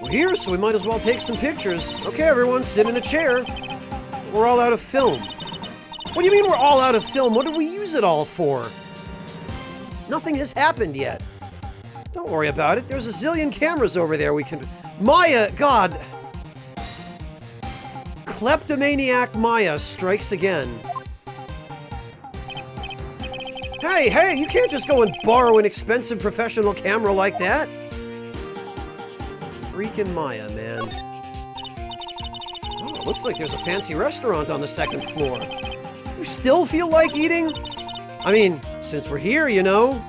We're here, so we might as well take some pictures. Okay, everyone, sit in a chair. We're all out of film. What do you mean we're all out of film? What did we use it all for? Nothing has happened yet. Don't worry about it. There's a zillion cameras over there we can... Maya, God! Kleptomaniac Maya strikes again. Hey, you can't just go and borrow an expensive professional camera like that. Freaking Maya, man. Oh, looks like there's a fancy restaurant on the second floor. You still feel like eating? I mean, since we're here, you know.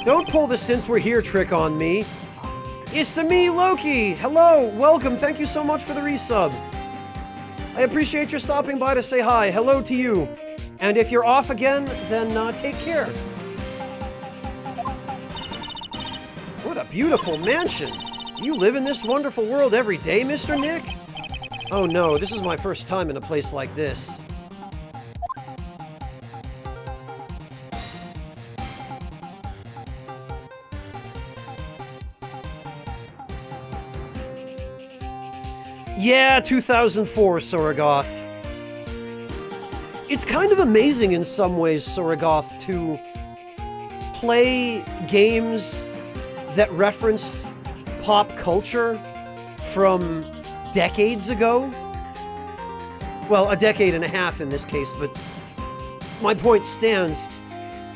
Don't pull the since we're here trick on me. It's me, Loki! Hello, welcome, thank you so much for the resub. I appreciate your stopping by to say hi. Hello to you. And if you're off again, then take care. What a beautiful mansion. Do you live in this wonderful world every day, Mr. Nick? Oh no, this is my first time in a place like this. Yeah, 2004, Sorogoth. It's kind of amazing in some ways, Sorogoth, to play games that reference pop culture from decades ago. Well, a decade and a half in this case, but my point stands.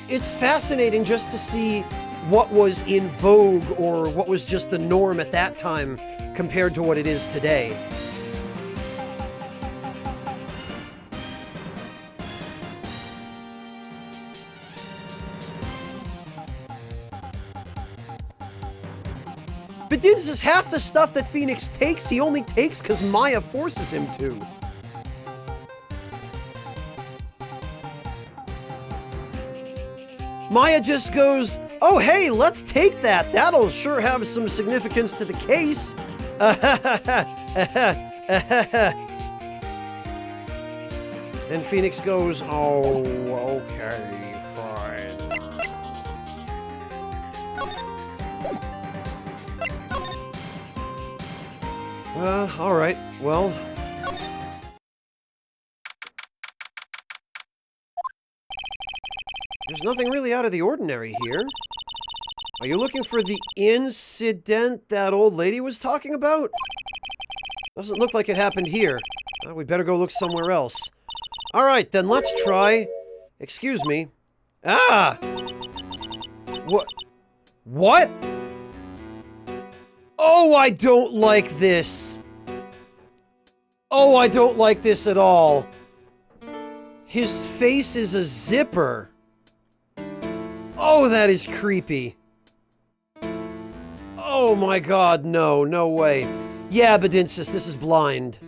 It's fascinating just to see what was in vogue or what was just the norm at that time compared to what it is today. But this is half the stuff that Phoenix takes, he only takes because Maya forces him to. Maya just goes, oh hey, let's take that. That'll sure have some significance to the case. And Phoenix goes, oh, okay, fine. Alright, well... There's nothing really out of the ordinary here. Are you looking for the incident that old lady was talking about? Doesn't look like it happened here. We better go look somewhere else. Alright, then let's try... Excuse me. Ah! What? What? Oh, I don't like this. Oh, I don't like this at all. His face is a zipper. Oh, that is creepy. Oh my god, no, no way. Yeah, Badinsis, this is blind.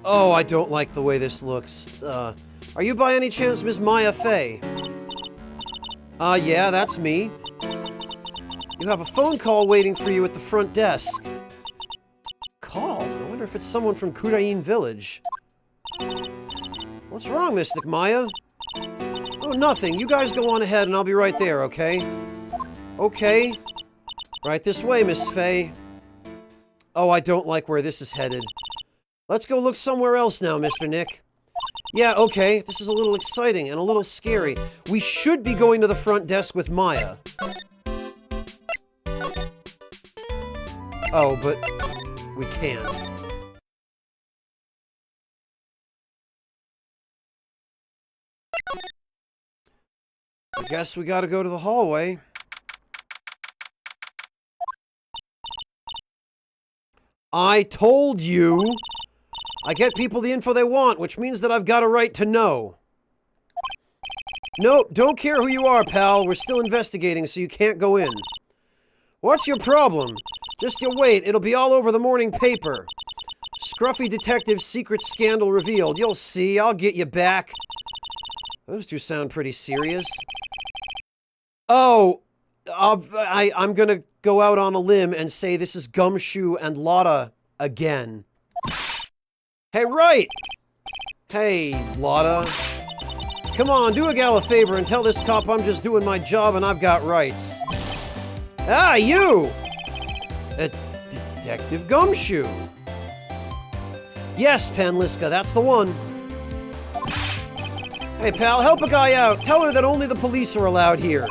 Oh, I don't like the way this looks. Are you by any chance Miss Maya Fey? Yeah, that's me. You have a phone call waiting for you at the front desk. Call? I wonder if it's someone from Kurain Village. What's wrong, Mystic Maya? Oh, nothing. You guys go on ahead and I'll be right there, okay? Okay. Right this way, Miss Fey. Oh, I don't like where this is headed. Let's go look somewhere else now, Mr. Nick. Yeah, okay. This is a little exciting and a little scary. We should be going to the front desk with Maya. Oh, but we can't. I guess we gotta go to the hallway. I told you! I get people the info they want, which means that I've got a right to know. Nope, don't care who you are, pal. We're still investigating, so you can't go in. What's your problem? Just you wait, it'll be all over the morning paper. Scruffy detective's secret scandal revealed. You'll see, I'll get you back. Those two sound pretty serious. Oh, I'm gonna go out on a limb and say this is Gumshoe and Lotta again. Hey, right! Hey, Lotta. Come on, do a gal a favor and tell this cop I'm just doing my job and I've got rights. Ah, you! Detective Gumshoe. Yes, Panliska, that's the one. Hey, pal, help a guy out. Tell her that only the police are allowed here.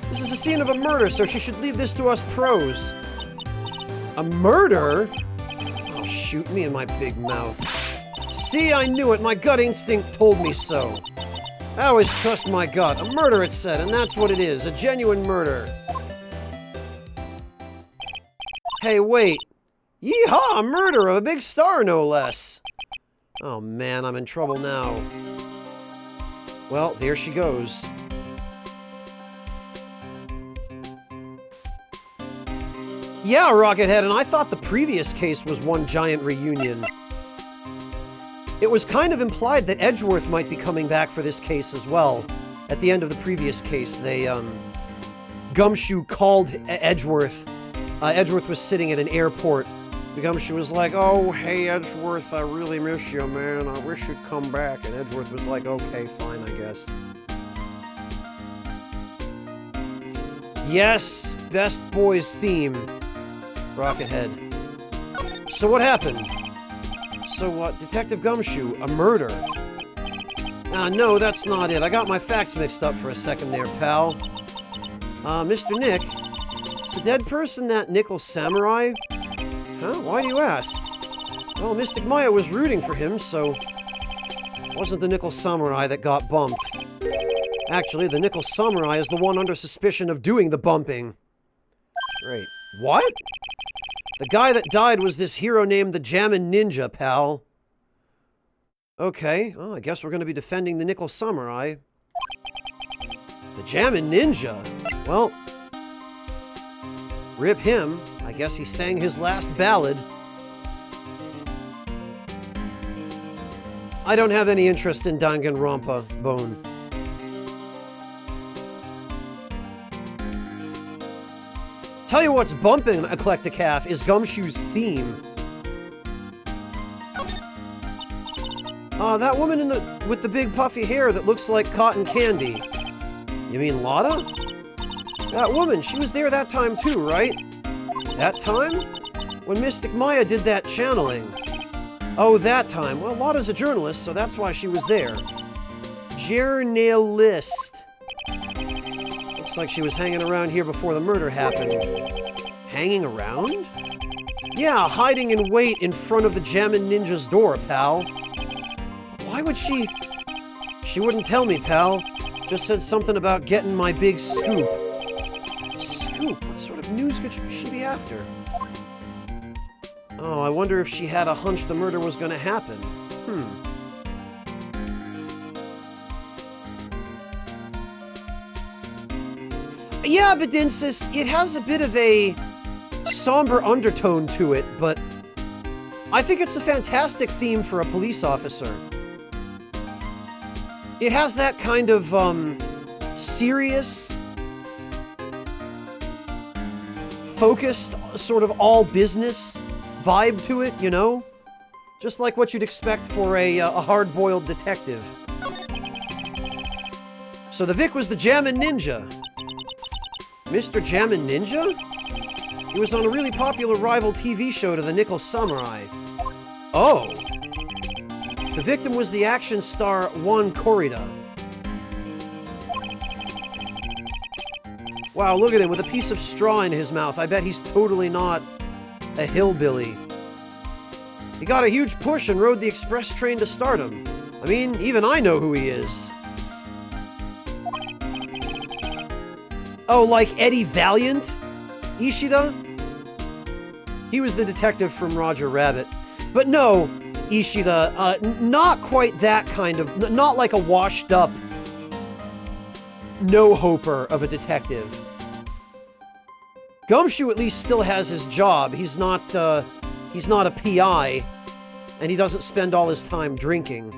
This is a scene of a murder, so she should leave this to us pros. A murder? Oh, shoot me in my big mouth. See, I knew it. My gut instinct told me so. I always trust my gut. A murder, it said, and that's what it is. A genuine murder. Hey, wait. Yeehaw, a murder of a big star, no less. Oh, man, I'm in trouble now. Well, there she goes. Yeah, Rockhead, and I thought the previous case was one giant reunion. It was kind of implied that Edgeworth might be coming back for this case as well. At the end of the previous case, Gumshoe called Edgeworth. Edgeworth was sitting at an airport. Gumshoe was like, "Oh, hey, Edgeworth, I really miss you, man. I wish you'd come back." And Edgeworth was like, "Okay, fine, I guess." Yes, best boys theme. Rockhead. So what happened? So what? Detective Gumshoe, a murder? No, that's not it. I got my facts mixed up for a second there, pal. Mr. Nick, is the dead person that Nickel Samurai? Huh? Why do you ask? Well, Mystic Maya was rooting for him, so... It wasn't the Nickel Samurai that got bumped. Actually, the Nickel Samurai is the one under suspicion of doing the bumping. Great. What? The guy that died was this hero named the Jammin' Ninja, pal. Okay, well, I guess we're going to be defending the Nickel Samurai. The Jammin' Ninja? Well, rip him. I guess he sang his last ballad. I don't have any interest in Danganronpa, Bone. Tell you what's bumping, Eclectic Half, is Gumshoe's theme. That woman with the big puffy hair that looks like cotton candy. You mean Lotta? That woman, she was there that time too, right? That time? When Mystic Maya did that channeling. Oh, that time. Well, Lotta's a journalist, so that's why she was there. Journalist. Looks like she was hanging around here before the murder happened. Hanging around? Yeah, hiding in wait in front of the Jammin' Ninja's door, pal. Why would she... She wouldn't tell me, pal. Just said something about getting my big scoop. Scoop? What sort of news could she be after? Oh, I wonder if she had a hunch the murder was going to happen. Yeah, Bedinsis, it has a bit of a somber undertone to it, but I think it's a fantastic theme for a police officer. It has that kind of, serious, focused, sort of all-business vibe to it, you know? Just like what you'd expect for a hard-boiled detective. So the Vic was the Jammin' Ninja. Mr. Jammin' Ninja? He was on a really popular rival TV show to the Nickel Samurai. Oh! The victim was the action star Juan Corrida. Wow, look at him with a piece of straw in his mouth. I bet he's totally not a hillbilly. He got a huge push and rode the express train to stardom. I mean, even I know who he is. Oh, like Eddie Valiant Ishida? He was the detective from Roger Rabbit. But no, Ishida, not quite that kind of... Not like a washed-up no-hoper of a detective. Gumshoe at least still has his job. He's not a PI, and he doesn't spend all his time drinking.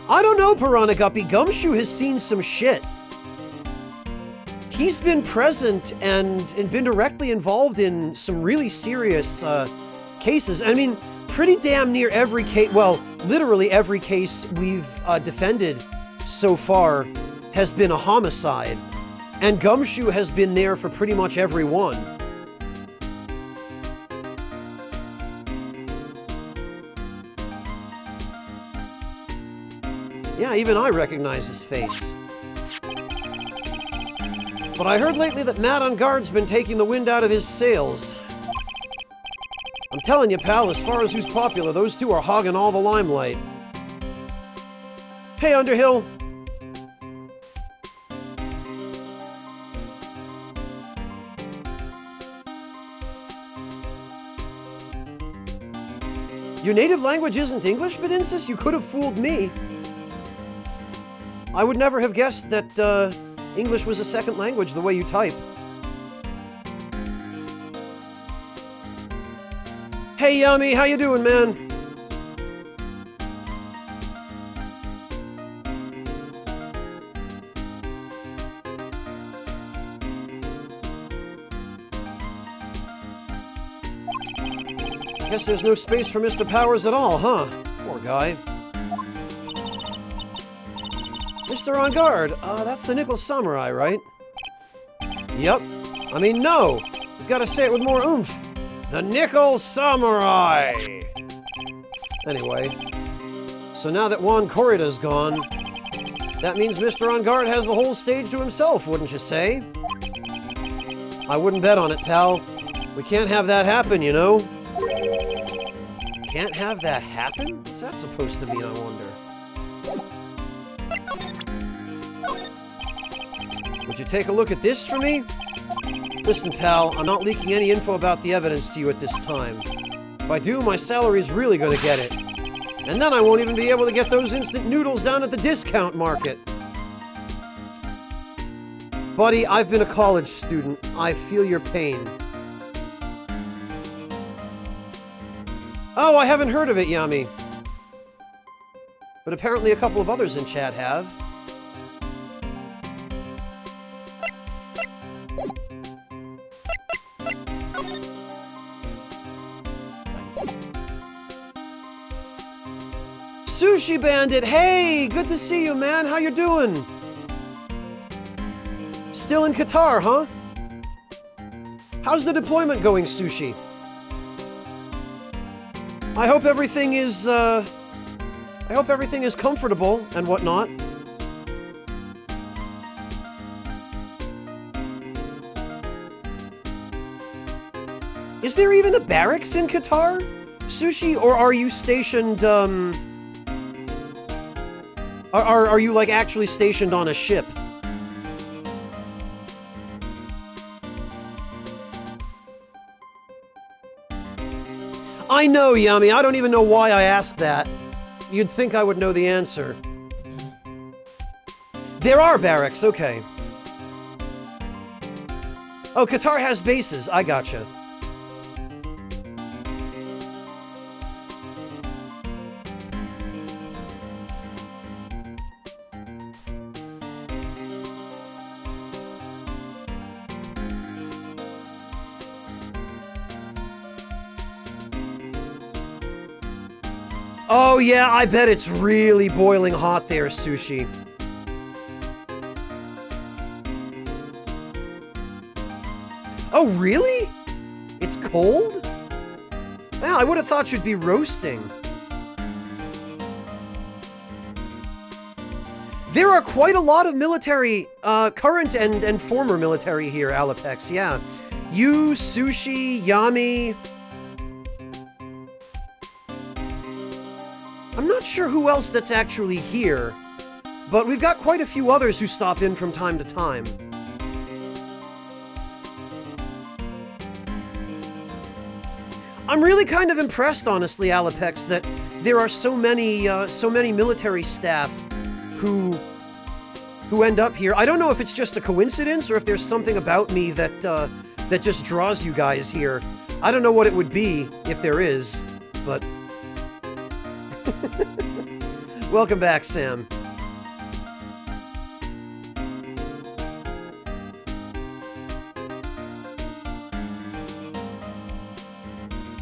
I don't know, Piranha Guppy. Gumshoe has seen some shit. He's been present and been directly involved in some really serious cases. I mean, pretty damn near every case, well, literally every case we've defended so far has been a homicide. And Gumshoe has been there for pretty much every one. Yeah, even I recognize his face. But I heard lately that Matt on Guard's been taking the wind out of his sails. I'm telling you, pal, as far as who's popular, those two are hogging all the limelight. Hey, Underhill. Your native language isn't English, Bedinsis? You could have fooled me. I would never have guessed that English was a second language the way you type. Hey, Yummy, how you doing, man? I guess there's no space for Mr. Powers at all, huh? Poor guy. Mr. On Guard, that's the Nickel Samurai, right? Yep. I mean, no! You've got to say it with more oomph. The Nickel Samurai! Anyway, so now that Juan Corrida's gone, that means Mr. On Guard has the whole stage to himself, wouldn't you say? I wouldn't bet on it, pal. We can't have that happen, you know? Can't have that happen? What's that supposed to mean, I wonder? Would you take a look at this for me? Listen, pal, I'm not leaking any info about the evidence to you at this time. If I do, my salary's really gonna get it. And then I won't even be able to get those instant noodles down at the discount market. Buddy, I've been a college student. I feel your pain. Oh, I haven't heard of it, Yami. But apparently a couple of others in chat have. Sushi Bandit, hey! Good to see you, man. How you doing? Still in Qatar, huh? How's the deployment going, Sushi? I hope everything is comfortable and whatnot. Is there even a barracks in Qatar, Sushi, or are you stationed, Are you, like, actually stationed on a ship? I know, Yami. I don't even know why I asked that. You'd think I would know the answer. There are barracks, okay. Oh, Qatar has bases. I gotcha. Oh yeah, I bet it's really boiling hot there, Sushi. Oh really? It's cold? Yeah, I would have thought you'd be roasting. There are quite a lot of military, current and former military here, Alapex, yeah. You, Sushi, Yami... I'm not sure who else that's actually here, but we've got quite a few others who stop in from time to time. I'm really kind of impressed, honestly, Alapex, that there are so many military staff who end up here. I don't know if it's just a coincidence or if there's something about me that that just draws you guys here. I don't know what it would be if there is, but welcome back, Sam.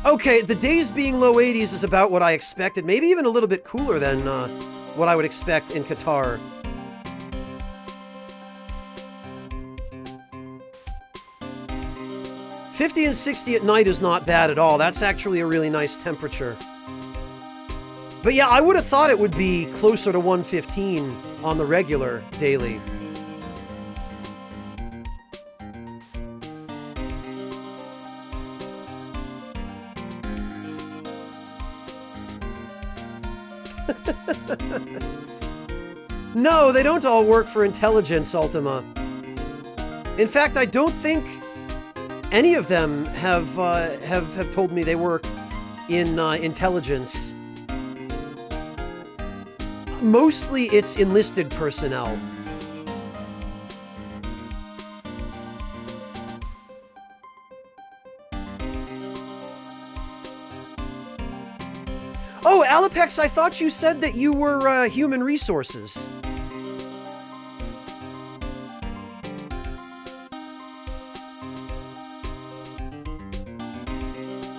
Okay, the days being low 80s is about what I expected. Maybe even a little bit cooler than what I would expect in Qatar. $50 and $60 at night is not bad at all. That's actually a really nice temperature. But yeah, I would have thought it would be closer to 115 on the regular daily. No, they don't all work for intelligence, Ultima. In fact, I don't think any of them have told me they work in intelligence. Mostly it's enlisted personnel. Oh, Alapex, I thought you said that you were human resources.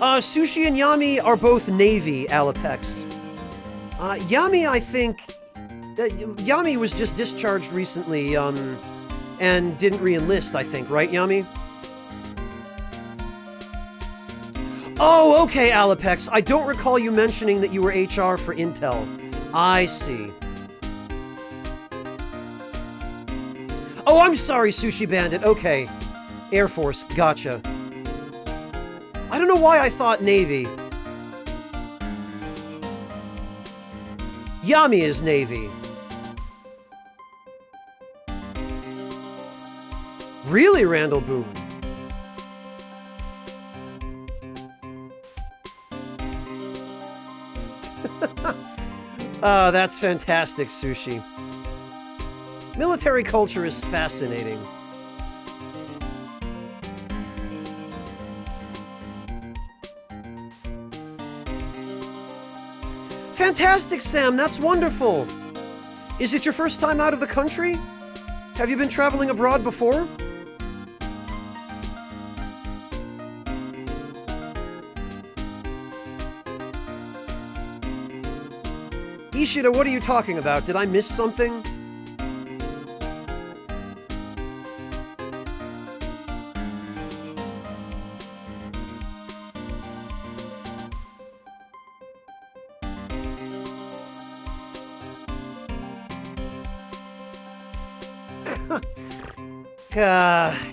Sushi and Yami are both Navy, Alapex. Yami, I think... Yami was just discharged recently, and didn't re-enlist, I think, right, Yami? Oh, okay, Alapex. I don't recall you mentioning that you were HR for Intel. I see. Oh, I'm sorry, Sushi Bandit. Okay. Air Force. Gotcha. I don't know why I thought Navy. Yami is Navy. Really, Randall Boone? That's fantastic, Sushi. Military culture is fascinating. Fantastic, Sam. That's wonderful. Is it your first time out of the country? Have you been traveling abroad before? Ishida, what are you talking about? Did I miss something?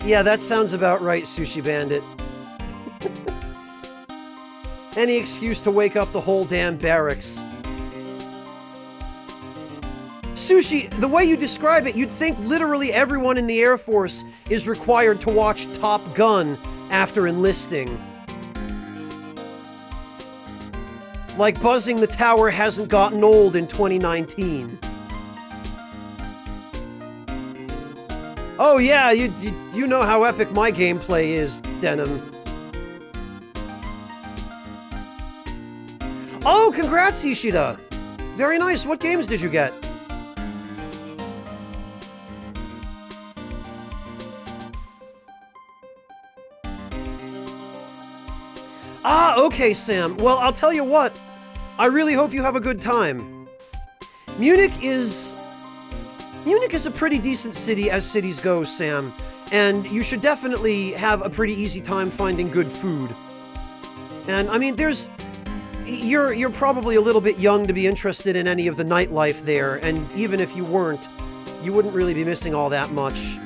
Yeah, that sounds about right, Sushi Bandit. Any excuse to wake up the whole damn barracks. Sushi, the way you describe it, you'd think literally everyone in the Air Force is required to watch Top Gun after enlisting. Like buzzing the tower hasn't gotten old in 2019. Oh yeah, you know how epic my gameplay is, Denim. Oh, congrats, Ishida! Very nice. What games did you get? Ah, okay, Sam. Well, I'll tell you what. I really hope you have a good time. Munich is a pretty decent city as cities go, Sam, and you should definitely have a pretty easy time finding good food. And I mean, you're probably a little bit young to be interested in any of the nightlife there, and even if you weren't, you wouldn't really be missing all that much,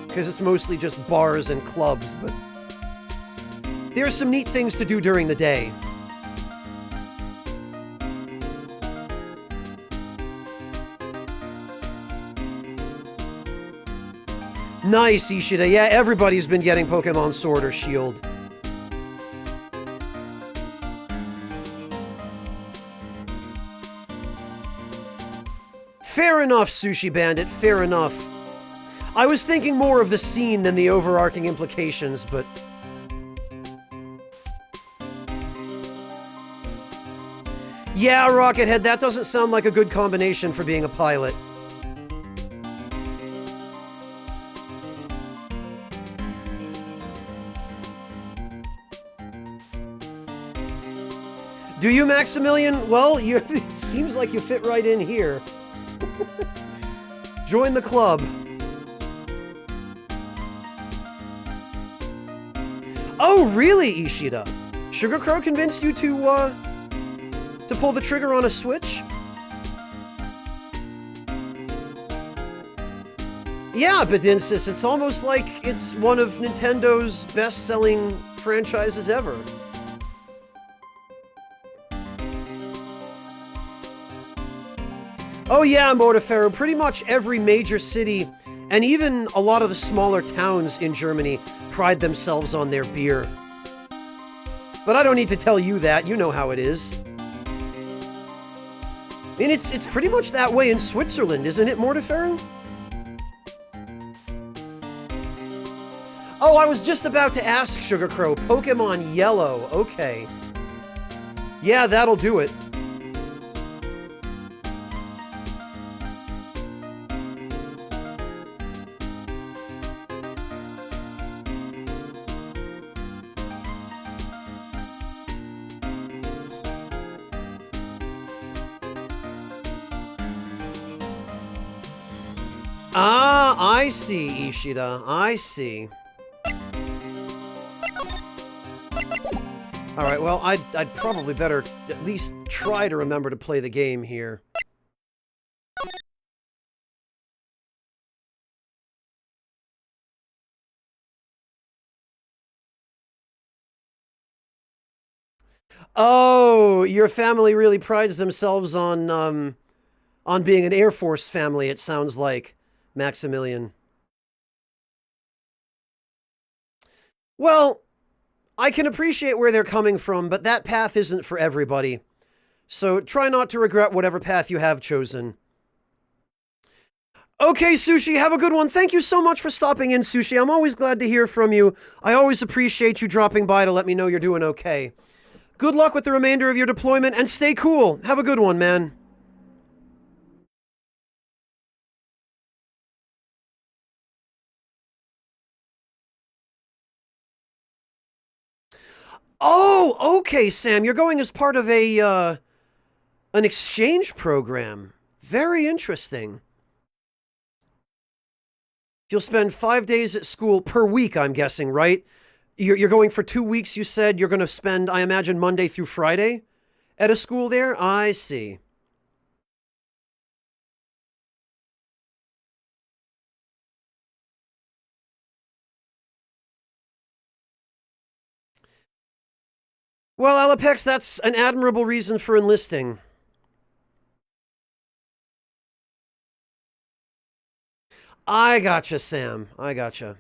because it's mostly just bars and clubs, but there's some neat things to do during the day. Nice, Ishida. Yeah, everybody's been getting Pokemon Sword or Shield. Fair enough, Sushi Bandit, fair enough. I was thinking more of the scene than the overarching implications, but... Yeah, Rockethead, that doesn't sound like a good combination for being a pilot. Do you, Maximilian? Well, it seems like you fit right in here. Join the club. Oh, really, Ishida? Sugar Crow convinced you to pull the trigger on a Switch? Yeah, Bedinsis, it's almost like it's one of Nintendo's best-selling franchises ever. Oh yeah, Mortefero, pretty much every major city, and even a lot of the smaller towns in Germany, pride themselves on their beer. But I don't need to tell you that, you know how it is. I mean, it's pretty much that way in Switzerland, isn't it, Mortefero? Oh, I was just about to ask, Sugar Crow, Pokemon Yellow, okay. Yeah, that'll do it. Ah, I see, Ishida. I see. Alright, well, I'd probably better at least try to remember to play the game here. Oh, your family really prides themselves on being an Air Force family, it sounds like. Maximilian. Well, I can appreciate where they're coming from, but that path isn't for everybody. So try not to regret whatever path you have chosen. Okay, Sushi, have a good one. Thank you so much for stopping in, Sushi. I'm always glad to hear from you. I always appreciate you dropping by to let me know you're doing okay. Good luck with the remainder of your deployment, and stay cool. Have a good one, man. Oh, okay, Sam. You're going as part of an exchange program. Very interesting. You'll spend 5 days at school per week, I'm guessing, right? You're going for 2 weeks, you said. You're going to spend, I imagine, Monday through Friday at a school there? I see. Well, Alapex, that's an admirable reason for enlisting. I gotcha, Sam. I gotcha.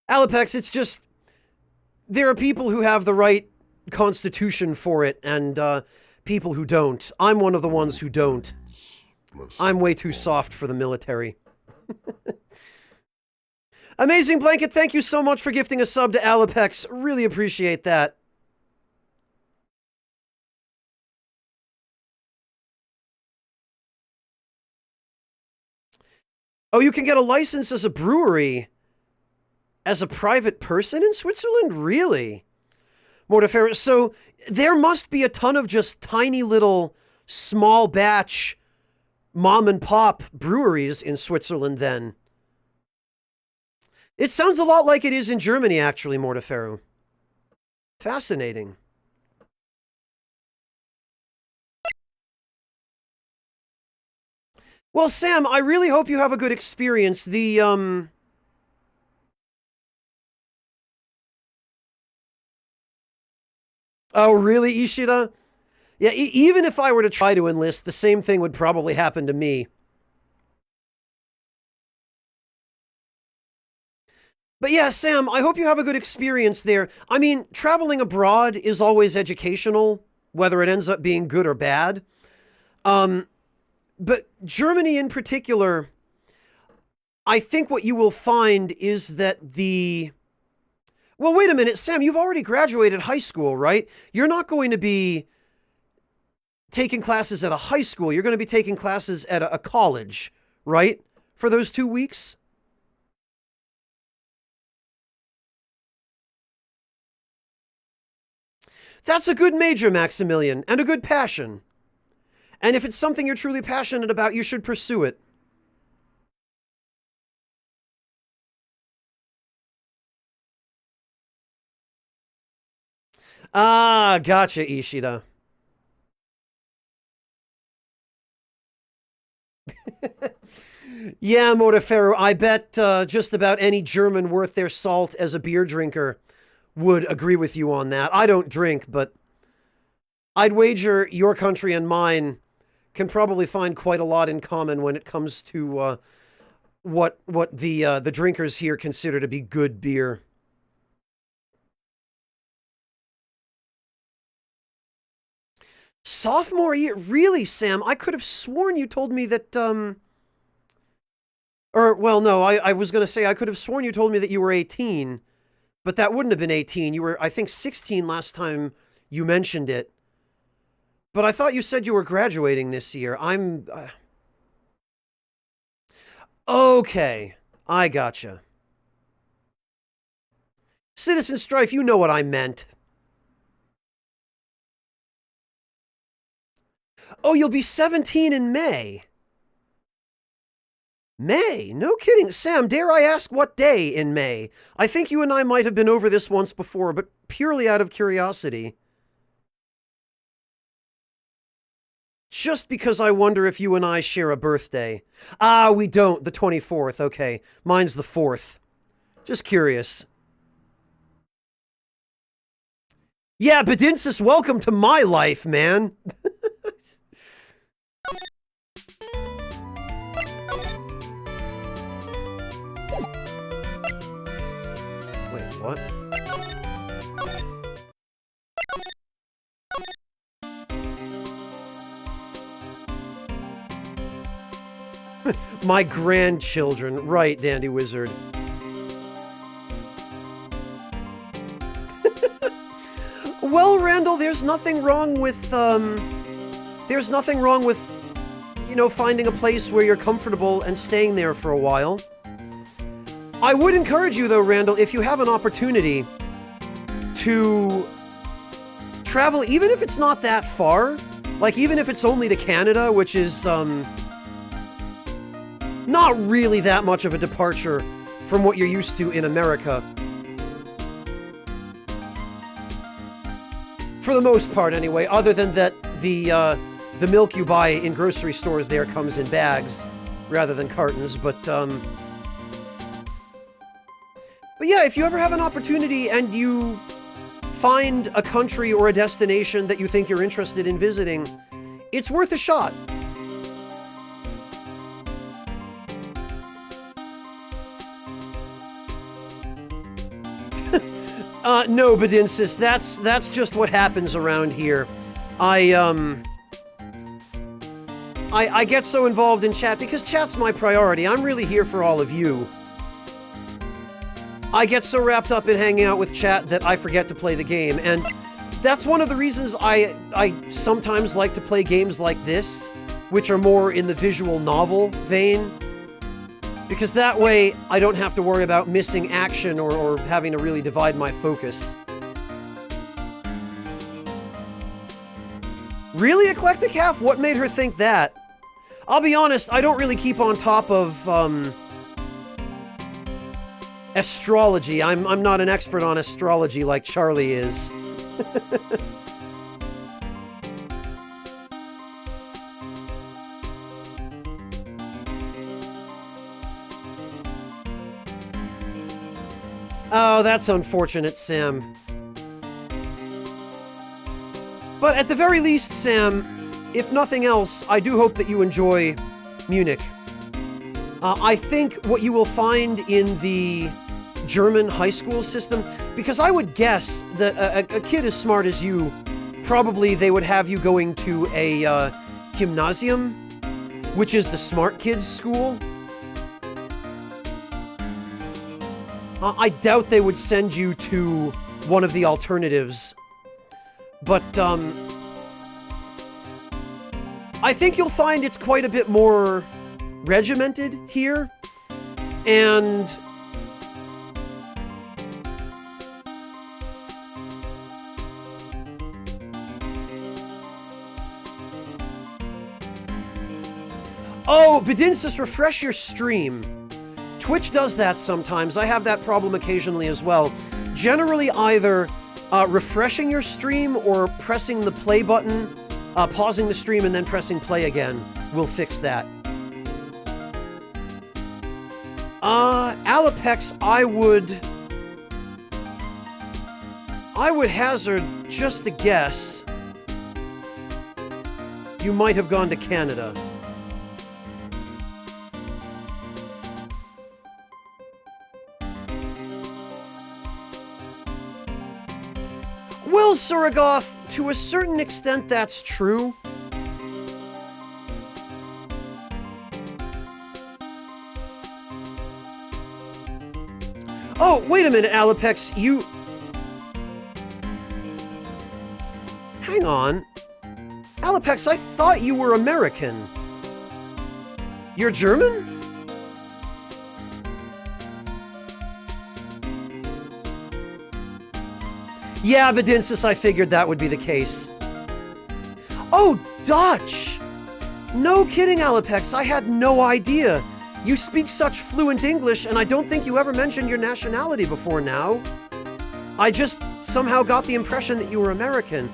Alapex, it's just... There are people who have the right constitution for it, and people who don't. I'm one of the ones who don't. I'm way too soft for the military. Amazing Blanket, thank you so much for gifting a sub to Alapex. Really appreciate that. Oh, you can get a license as a brewery as a private person in Switzerland? Really? Mortefero, so there must be a ton of just tiny little small batch mom and pop breweries in Switzerland then. It sounds a lot like it is in Germany, actually, Mortefero. Fascinating. Well, Sam, I really hope you have a good experience. Oh, really, Ishida? Yeah, even if I were to try to enlist, the same thing would probably happen to me. But yeah, Sam, I hope you have a good experience there. I mean, traveling abroad is always educational, whether it ends up being good or bad. Um, but Germany in particular, I think what you will find is that the... Well, wait a minute, Sam, you've already graduated high school, right? You're not going to be taking classes at a high school. You're going to be taking classes at a college, right? For those 2 weeks? That's a good major, Maximilian, and a good passion. And if it's something you're truly passionate about, you should pursue it. Ah, gotcha, Ishida. Yeah, Modaferu, I bet just about any German worth their salt as a beer drinker would agree with you on that. I don't drink, but I'd wager your country and mine can probably find quite a lot in common when it comes to what the drinkers here consider to be good beer. Sophomore year? Really, Sam? I could have sworn you told me that, or, well, no, I was going to say I could have sworn you told me that you were 18, but that wouldn't have been 18. You were, I think, 16 last time you mentioned it. But I thought you said you were graduating this year. I'm... Okay, I gotcha. Citizen Strife, you know what I meant. Oh, you'll be 17 in May. May? No kidding. Sam, dare I ask what day in May? I think you and I might have been over this once before, but purely out of curiosity. Just because I wonder if you and I share a birthday. Ah, we don't. The 24th. Okay. Mine's the 4th. Just curious. Yeah, Bedinsis, welcome to my life, man. Wait, what? My grandchildren. Right, Dandy Wizard. Well, Randall, there's nothing wrong with, you know, finding a place where you're comfortable and staying there for a while. I would encourage you, though, Randall, if you have an opportunity to travel, even if it's not that far, like, even if it's only to Canada, which is, not really that much of a departure from what you're used to in America. For the most part, anyway, other than that the milk you buy in grocery stores there comes in bags rather than cartons, but yeah, if you ever have an opportunity and you find a country or a destination that you think you're interested in visiting, it's worth a shot. No, Bedinsis, that's just what happens around here. I get so involved in chat because chat's my priority. I'm really here for all of you. I get so wrapped up in hanging out with chat that I forget to play the game, and that's one of the reasons I sometimes like to play games like this, which are more in the visual novel vein. Because that way, I don't have to worry about missing action or having to really divide my focus. Really, Eclectic Half? What made her think that? I'll be honest, I don't really keep on top of, astrology. I'm not an expert on astrology like Charlie is. Oh, that's unfortunate, Sam. But at the very least, Sam, if nothing else, I do hope that you enjoy Munich. I think what you will find in the German high school system? Because I would guess that a kid as smart as you, probably they would have you going to a gymnasium, which is the smart kids' school. I doubt they would send you to one of the alternatives. But, I think you'll find it's quite a bit more regimented here. And oh, Bedinsis, refresh your stream. Twitch does that sometimes. I have that problem occasionally as well. Generally, either refreshing your stream or pressing the play button, pausing the stream and then pressing play again will fix that. Alapex, I would hazard just a guess. You might have gone to Canada. Well, Suragoth, to a certain extent that's true. Oh, wait a minute, Alapex, you... Hang on. Alapex, I thought you were American. You're German? Yeah, Bedinsis, I figured that would be the case. Oh, Dutch! No kidding, Alapex, I had no idea. You speak such fluent English, and I don't think you ever mentioned your nationality before now. I just somehow got the impression that you were American.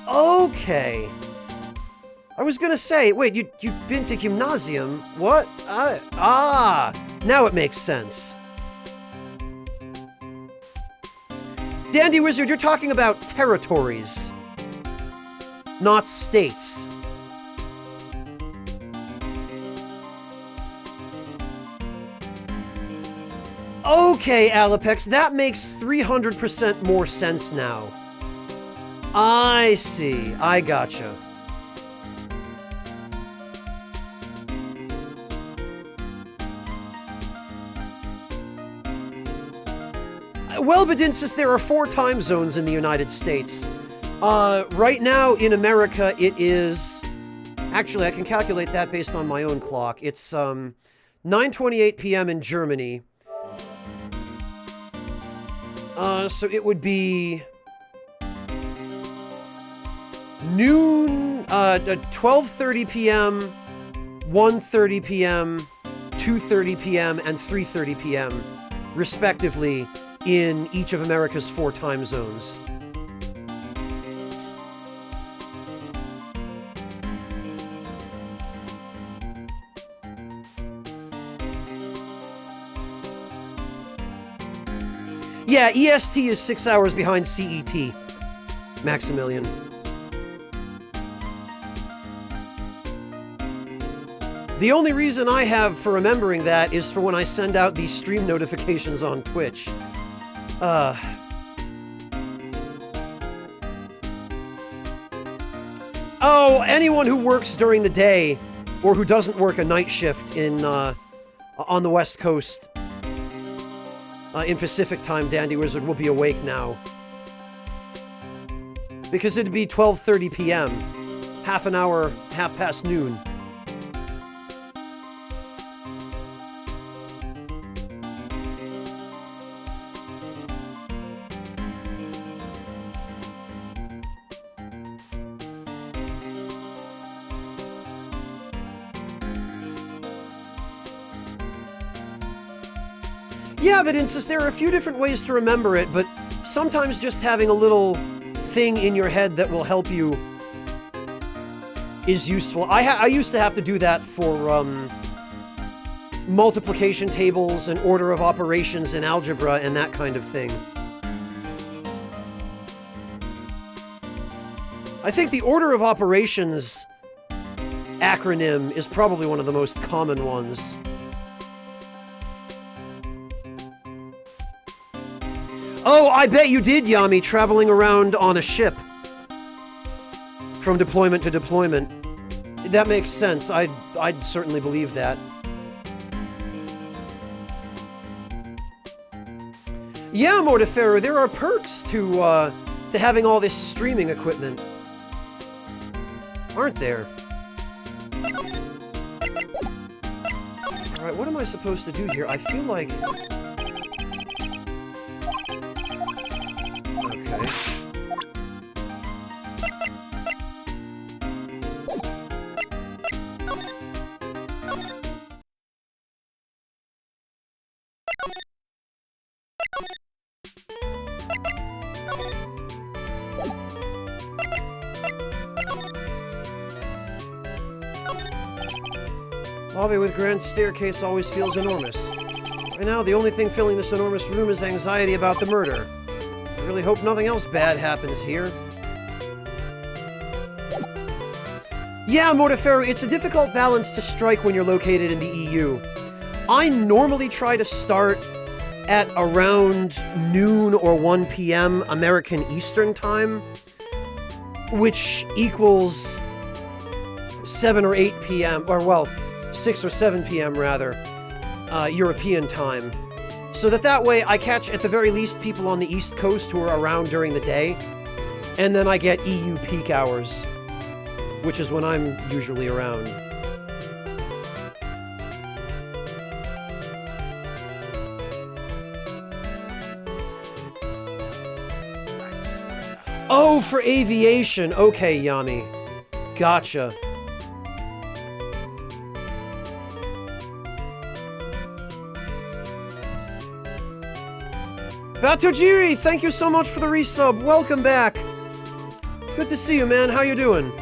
Okay. I was gonna say, wait, you've been to gymnasium? What? Now it makes sense. Dandy Wizard, you're talking about territories, not states. Okay, Alapex, that makes 300% more sense now. I see. I gotcha. Well, Bedinsis, there are 4 time zones in the United States. Right now in America, it is... Actually, I can calculate that based on my own clock. It's 9:28 p.m. in Germany. So it would be noon, 12:30 p.m., 1:30 p.m., 2:30 p.m., and 3:30 p.m., respectively, in each of America's 4 time zones. Yeah, EST is 6 hours behind CET, Maximilian. The only reason I have for remembering that is for when I send out these stream notifications on Twitch. Oh, anyone who works during the day, or who doesn't work a night shift in, on the West Coast, in Pacific time, Dandy Wizard will be awake now. Because it'd be 12:30 p.m. Half an hour, half past noon. Yeah, but Insist, there are a few different ways to remember it, but sometimes just having a little thing in your head that will help you is useful. I used to have to do that for multiplication tables and order of operations in algebra and that kind of thing. I think the order of operations acronym is probably one of the most common ones. Oh, I bet you did, Yami, traveling around on a ship. From deployment to deployment. That makes sense. I'd certainly believe that. Yeah, Mortiferro, there are perks to having all this streaming equipment. Aren't there? Alright, what am I supposed to do here? I feel like... Okay. Lobby with grand staircase always feels enormous. Right now, the only thing filling this enormous room is anxiety about the murder. I really hope nothing else bad happens here. Yeah, Mortiferro, it's a difficult balance to strike when you're located in the EU. I normally try to start at around noon or 1 p.m. American Eastern Time, which equals 7 or 8 p.m., or well, 6 or 7 p.m. rather, European time. So that way I catch at the very least people on the East Coast who are around during the day, and then I get EU peak hours, which is when I'm usually around. Oh, for aviation. Okay, Yami. Gotcha. Batojiri, thank you so much for the resub. Welcome back. Good to see you, man. How you doing?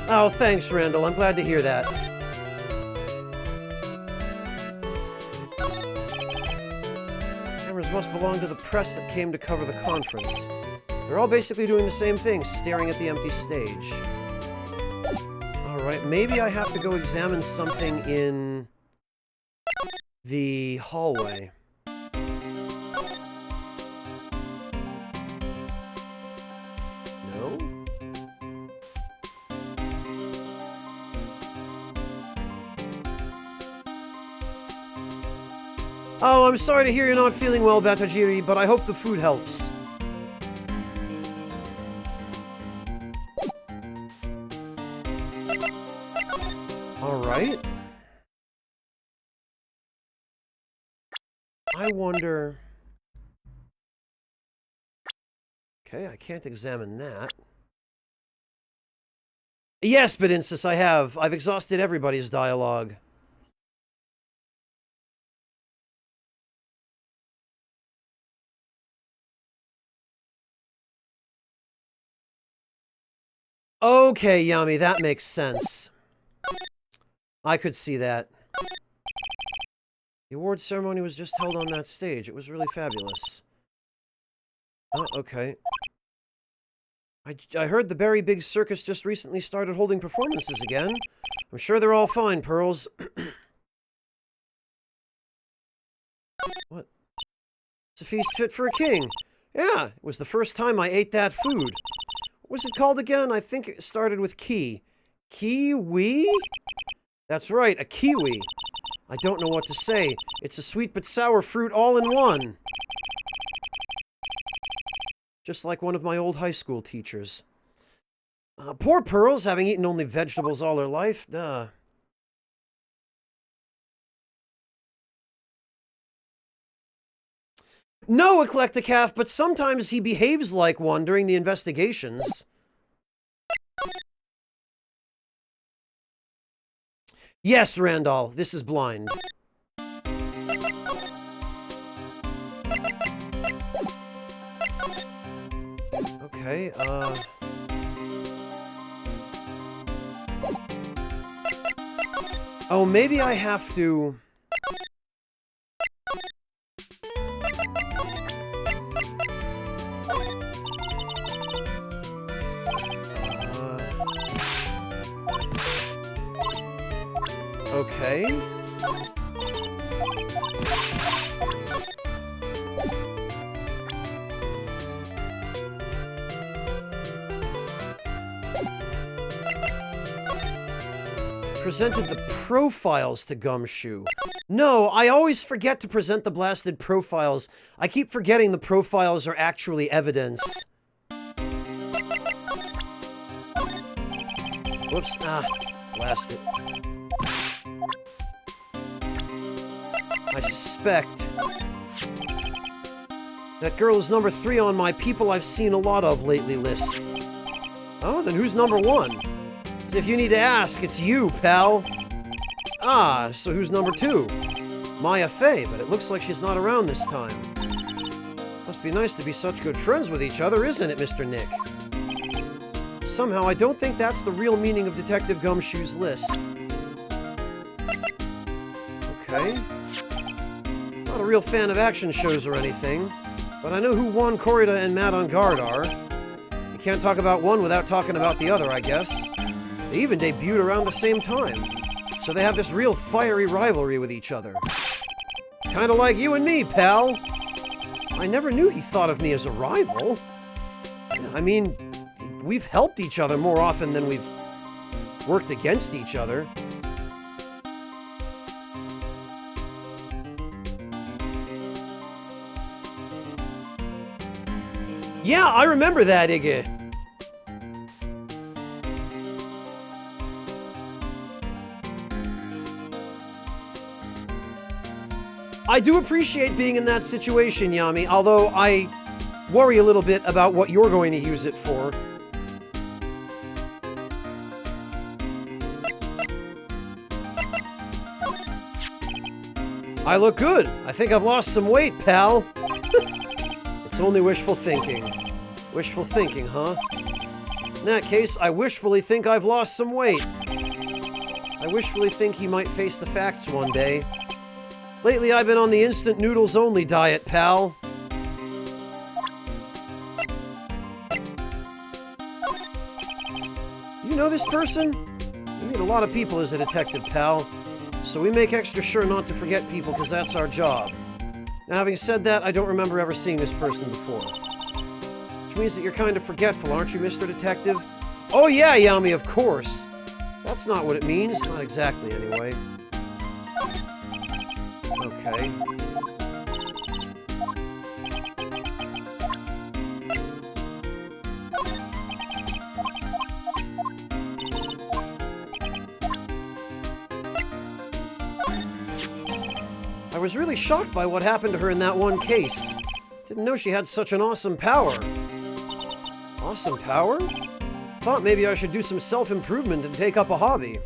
Oh, thanks, Randall. I'm glad to hear that. Cameras must belong to the press that came to cover the conference. They're all basically doing the same thing, staring at the empty stage. Alright, maybe I have to go examine something in the hallway. No? Oh, I'm sorry to hear you're not feeling well, Batajiri, but I hope the food helps. Alright. I wonder... Okay, I can't examine that. Yes, Bedinsis, I have. I've exhausted everybody's dialogue. Okay, Yami, that makes sense. I could see that. The award ceremony was just held on that stage. It was really fabulous. Oh, okay. I heard the Berry Big Circus just recently started holding performances again. I'm sure they're all fine, Pearls. What? It's a feast fit for a king. Yeah, it was the first time I ate that food. What was it called again? I think it started with ki. Kiwi? That's right, a kiwi. I don't know what to say. It's a sweet but sour fruit all in one. Just like one of my old high school teachers. Poor Pearls, having eaten only vegetables all her life. Duh. No, Eclecticaf, but sometimes he behaves like one during the investigations. Yes, Randall, this is blind. Okay, oh, maybe I have to... Okay. Presented the profiles to Gumshoe. No, I always forget to present the blasted profiles. I keep forgetting the profiles are actually evidence. Whoops. Ah, blast it. I suspect that girl is number 3 on my people I've seen a lot of lately list. Oh, then who's number 1? As if you need to ask, it's you, pal. Ah, so who's number 2? Maya Fey, but it looks like she's not around this time. Must be nice to be such good friends with each other, isn't it, Mr. Nick? Somehow, I don't think that's the real meaning of Detective Gumshoe's list. Okay. Not a real fan of action shows or anything, but I know who Juan Corrida and Matt on Guard are. You can't talk about one without talking about the other, I guess. They even debuted around the same time, so they have this real fiery rivalry with each other. Kinda like you and me, pal. I never knew he thought of me as a rival. I mean, we've helped each other more often than we've worked against each other. Yeah, I remember that, Iggy. I do appreciate being in that situation, Yami, although I worry a little bit about what you're going to use it for. I look good. I think I've lost some weight, pal. It's only wishful thinking. Wishful thinking, huh? In that case, I wishfully think I've lost some weight. I wishfully think he might face the facts one day. Lately, I've been on the instant noodles only diet, pal. You know this person? We meet a lot of people as a detective, pal. So we make extra sure not to forget people because that's our job. Now, having said that, I don't remember ever seeing this person before. Which means that you're kind of forgetful, aren't you, Mr. Detective? Oh yeah, Yami, of course. That's not what it means. Not exactly, anyway. Okay. I was really shocked by what happened to her in that one case. Didn't know she had such an awesome power. Awesome power? Thought maybe I should do some self-improvement and take up a hobby.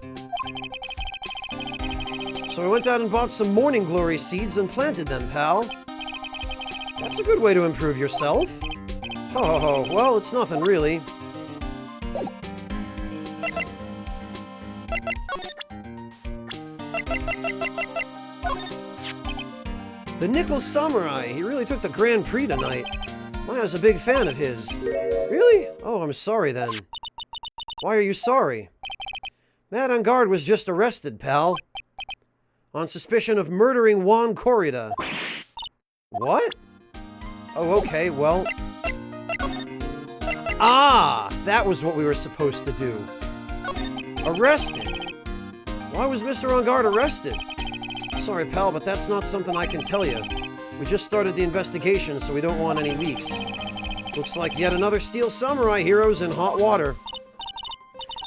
So I went out and bought some morning glory seeds and planted them, pal. That's a good way to improve yourself. Ho ho ho, well, it's nothing really. The Nickel Samurai, he really took the Grand Prix tonight. Maya's a big fan of his. Really? Oh, I'm sorry then. Why are you sorry? Matt on Guard was just arrested, pal. On suspicion of murdering Juan Corrida. What? Oh, okay, well... Ah! That was what we were supposed to do. Arrested? Why was Mr. On Guard arrested? Sorry, pal, but that's not something I can tell you. We just started the investigation, so we don't want any leaks. Looks like yet another Steel Samurai hero's in hot water.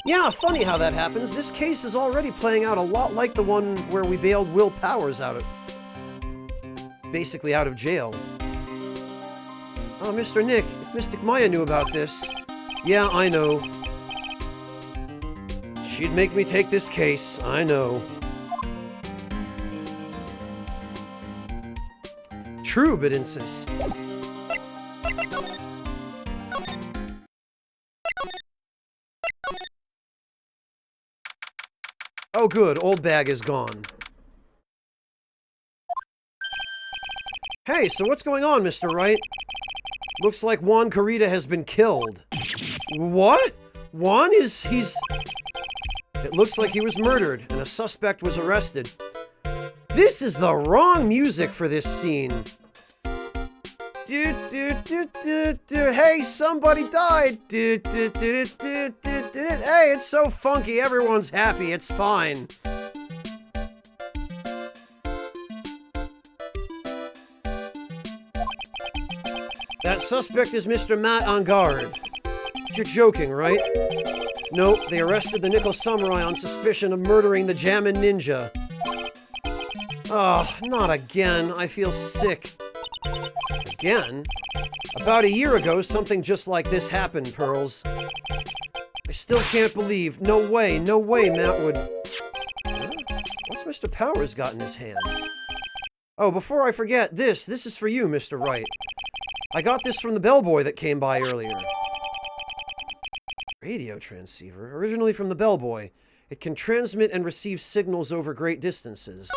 Yeah, funny how that happens. This case is already playing out a lot like the one where we bailed Will Powers out of... basically out of jail. Oh, Mr. Nick, if Mystic Maya knew about this... Yeah, I know. She'd make me take this case, I know. True, Bedinsis. Oh good, old bag is gone. Hey, so what's going on, Mr. Wright? Looks like Juan Corrida has been killed. What? Juan he's... It looks like he was murdered, and a suspect was arrested. This is the wrong music for this scene. Hey, somebody died. Hey, it's so funky. Everyone's happy. It's fine. That suspect is Mr. Matt on guard. You're joking, right? Nope, they arrested the Nickel Samurai on suspicion of murdering the Jammin' Ninja. Oh, not again. I feel sick. Again? About a year ago, something just like this happened, Pearls. I still can't believe. No way Matt would... Huh? What's Mr. Powers got in his hand? Oh, before I forget, this is for you, Mr. Wright. I got this from the bellboy that came by earlier. Radio transceiver, originally from the bellboy. It can transmit and receive signals over great distances.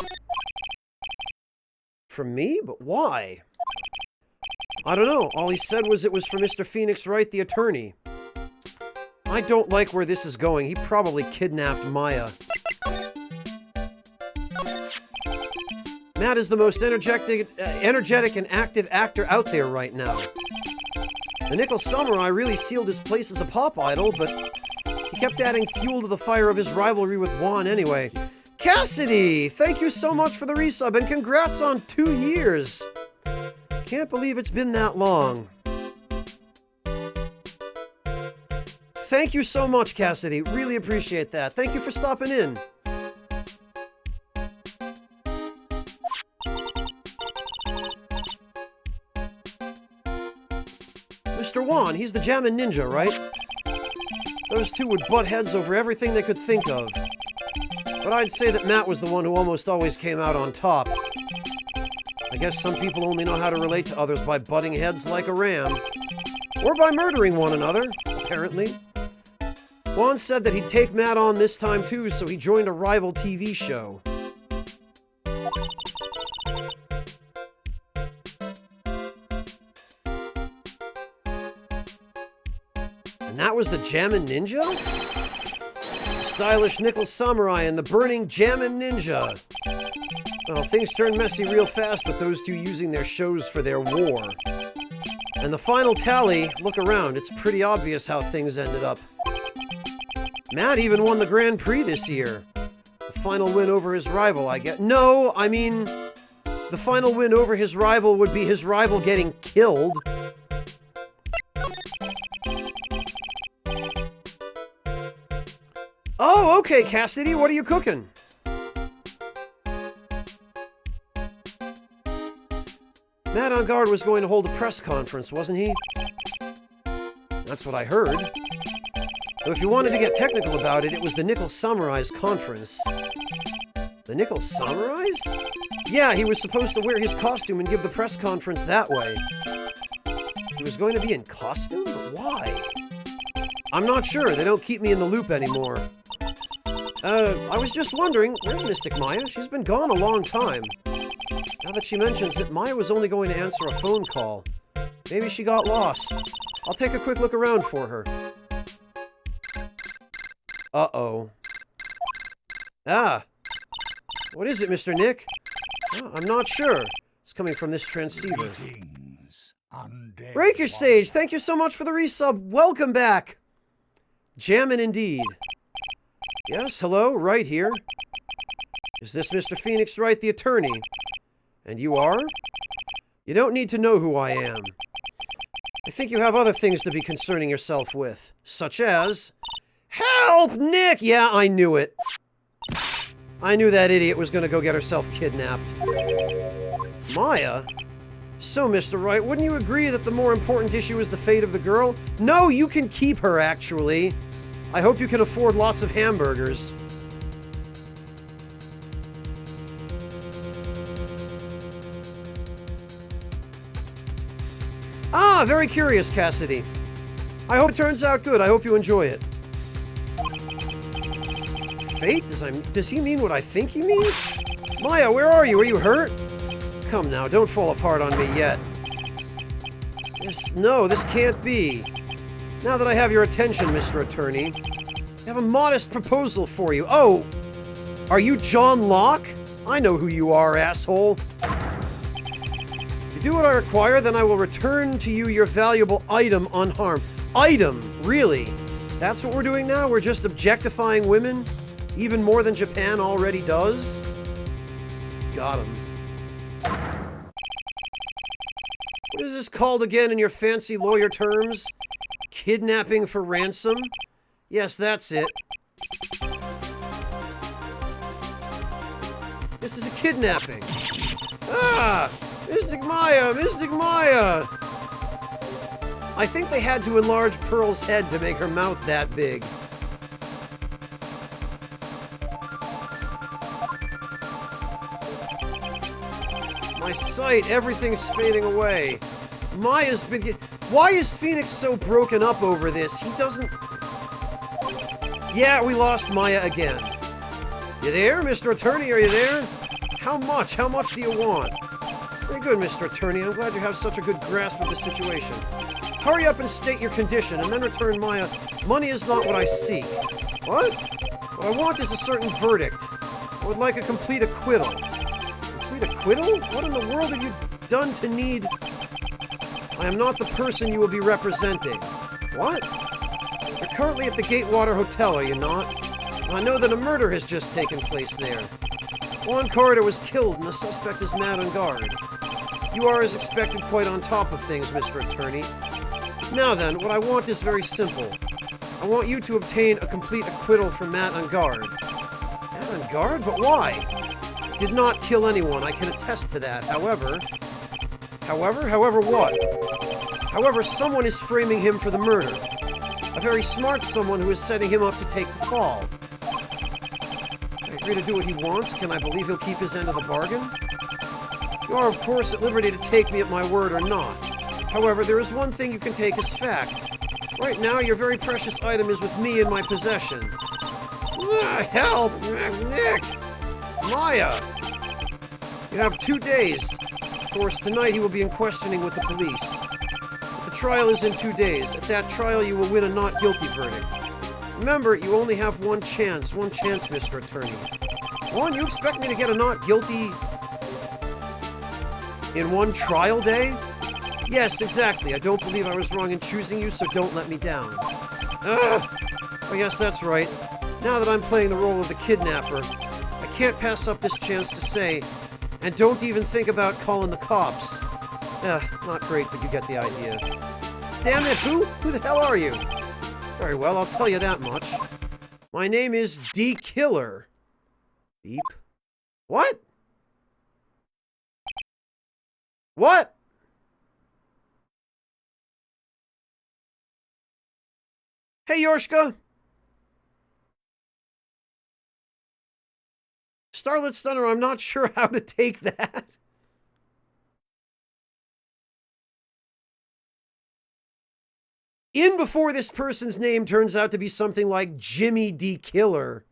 From me? But why? I don't know. All he said was it was for Mr. Phoenix Wright, the attorney. I don't like where this is going. He probably kidnapped Maya. Matt is the most energetic and active actor out there right now. The Nickel Samurai really sealed his place as a pop idol, but he kept adding fuel to the fire of his rivalry with Juan anyway. Cassidy! Thank you so much for the resub, and congrats on 2 years! Can't believe it's been that long. Thank you so much, Cassidy. Really appreciate that. Thank you for stopping in. Mr. Juan, he's the Jammin' Ninja, right? Those two would butt heads over everything they could think of. But I'd say that Matt was the one who almost always came out on top. I guess some people only know how to relate to others by butting heads like a ram. Or by murdering one another, apparently. Juan said that he'd take Matt on this time too, so he joined a rival TV show. And that was the Jammin' Ninja? The stylish Nickel Samurai and the burning Jammin' Ninja. Well, things turned messy real fast with those two using their shows for their war. And the final tally, look around, it's pretty obvious how things ended up. Matt even won the Grand Prix this year. The final win over his rival, I guess. No, I mean, the final win over his rival would be his rival getting killed. Oh, okay, Cassidy, what are you cooking? Matt on guard was going to hold a press conference, wasn't he? That's what I heard. Though if you wanted to get technical about it, it was the Nickel Samurai's conference. The Nickel Samurai's? Yeah, he was supposed to wear his costume and give the press conference that way. He was going to be in costume? But why? I'm not sure. They don't keep me in the loop anymore. I was just wondering, where's Mystic Maya? She's been gone a long time. Now that she mentions that Maya was only going to answer a phone call. Maybe she got lost. I'll take a quick look around for her. Uh-oh. Ah! What is it, Mr. Nick? Oh, I'm not sure. It's coming from this transceiver. Raker Stage, thank you so much for the resub. Welcome back! Jammin' indeed. Yes, hello, right here. Is this Mr. Phoenix Wright, the attorney? And you are? You don't need to know who I am. I think you have other things to be concerning yourself with, such as... Help, Nick! Yeah, I knew it. I knew that idiot was going to go get herself kidnapped. Maya? So, Mr. Wright, wouldn't you agree that the more important issue is the fate of the girl? No, you can keep her, actually. I hope you can afford lots of hamburgers. Ah, very curious, Cassidy. I hope it turns out good. I hope you enjoy it. Fate? Does he mean what I think he means? Maya, where are you? Are you hurt? Come now, don't fall apart on me yet. No, this can't be. Now that I have your attention, Mr. Attorney. have a modest proposal for you. Oh, are you John Locke? I know who you are, asshole. If you do what I require, then I will return to you your valuable item unharmed. Item? Really? That's what we're doing now? We're just objectifying women? Even more than Japan already does? Got him. What is this called again in your fancy lawyer terms? Kidnapping for ransom? Yes, that's it. This is a kidnapping. Ah! Mystic Maya! Mystic Maya! I think they had to enlarge Pearl's head to make her mouth that big. My sight, everything's fading away. Maya's been... Why is Phoenix so broken up over this? He doesn't... Yeah, we lost Maya again. You there, Mr. Attorney? Are you there? How much? How much do you want? Very good, Mr. Attorney. I'm glad you have such a good grasp of the situation. Hurry up and state your condition, and then return Maya. Money is not what I seek. What? What I want is a certain verdict. I would like a complete acquittal. Complete acquittal? What in the world have you done to need... I am not the person you will be representing. What? You're currently at the Gatewater Hotel, are you not? I know that a murder has just taken place there. Juan Corridor was killed, and the suspect is mad on guard. You are, as expected, quite on top of things, Mr. Attorney. Now then, what I want is very simple. I want you to obtain a complete acquittal for Matt on guard. Matt on guard? But why? He did not kill anyone, I can attest to that. However what? However, someone is framing him for the murder. A very smart someone who is setting him up to take the fall. I agree to do what he wants. Can I believe he'll keep his end of the bargain? You are, of course, at liberty to take me at my word or not. However, there is one thing you can take as fact. Right now, your very precious item is with me in my possession. Help! Nick! Maya! You have 2 days. Of course, tonight he will be in questioning with the police. But the trial is in 2 days. At that trial, you will win a not guilty verdict. Remember, you only have one chance, Mr. Attorney. One, you expect me to get a not guilty in one trial day? Yes, exactly. I don't believe I was wrong in choosing you, so don't let me down. Oh, yes, that's right. Now that I'm playing the role of the kidnapper, I can't pass up this chance to say, and don't even think about calling the cops. Not great, but you get the idea. Damn it, who? Who the hell are you? Very well, I'll tell you that much. My name is D. Killer. Beep. What? What? Hey, Yorshka. Starlit Stunner, I'm not sure how to take that. In before this person's name turns out to be something like Jimmy D. Killer.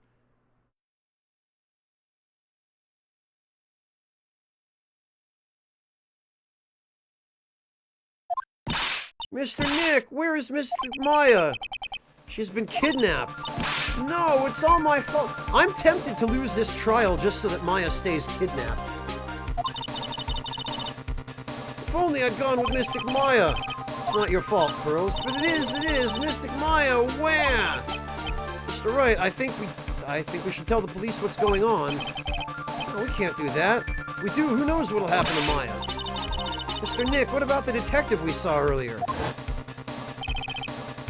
Mr. Nick, where is Miss Maya? She's been kidnapped. No, it's all my fault. I'm tempted to lose this trial just so that Maya stays kidnapped. If only I'd gone with Mystic Maya. It's not your fault, Pearls, but it is. Mystic Maya, where? Mr. Wright, I think we should tell the police what's going on. No, we can't do that. If we do, who knows what'll happen to Maya? Mr. Nick, what about the detective we saw earlier?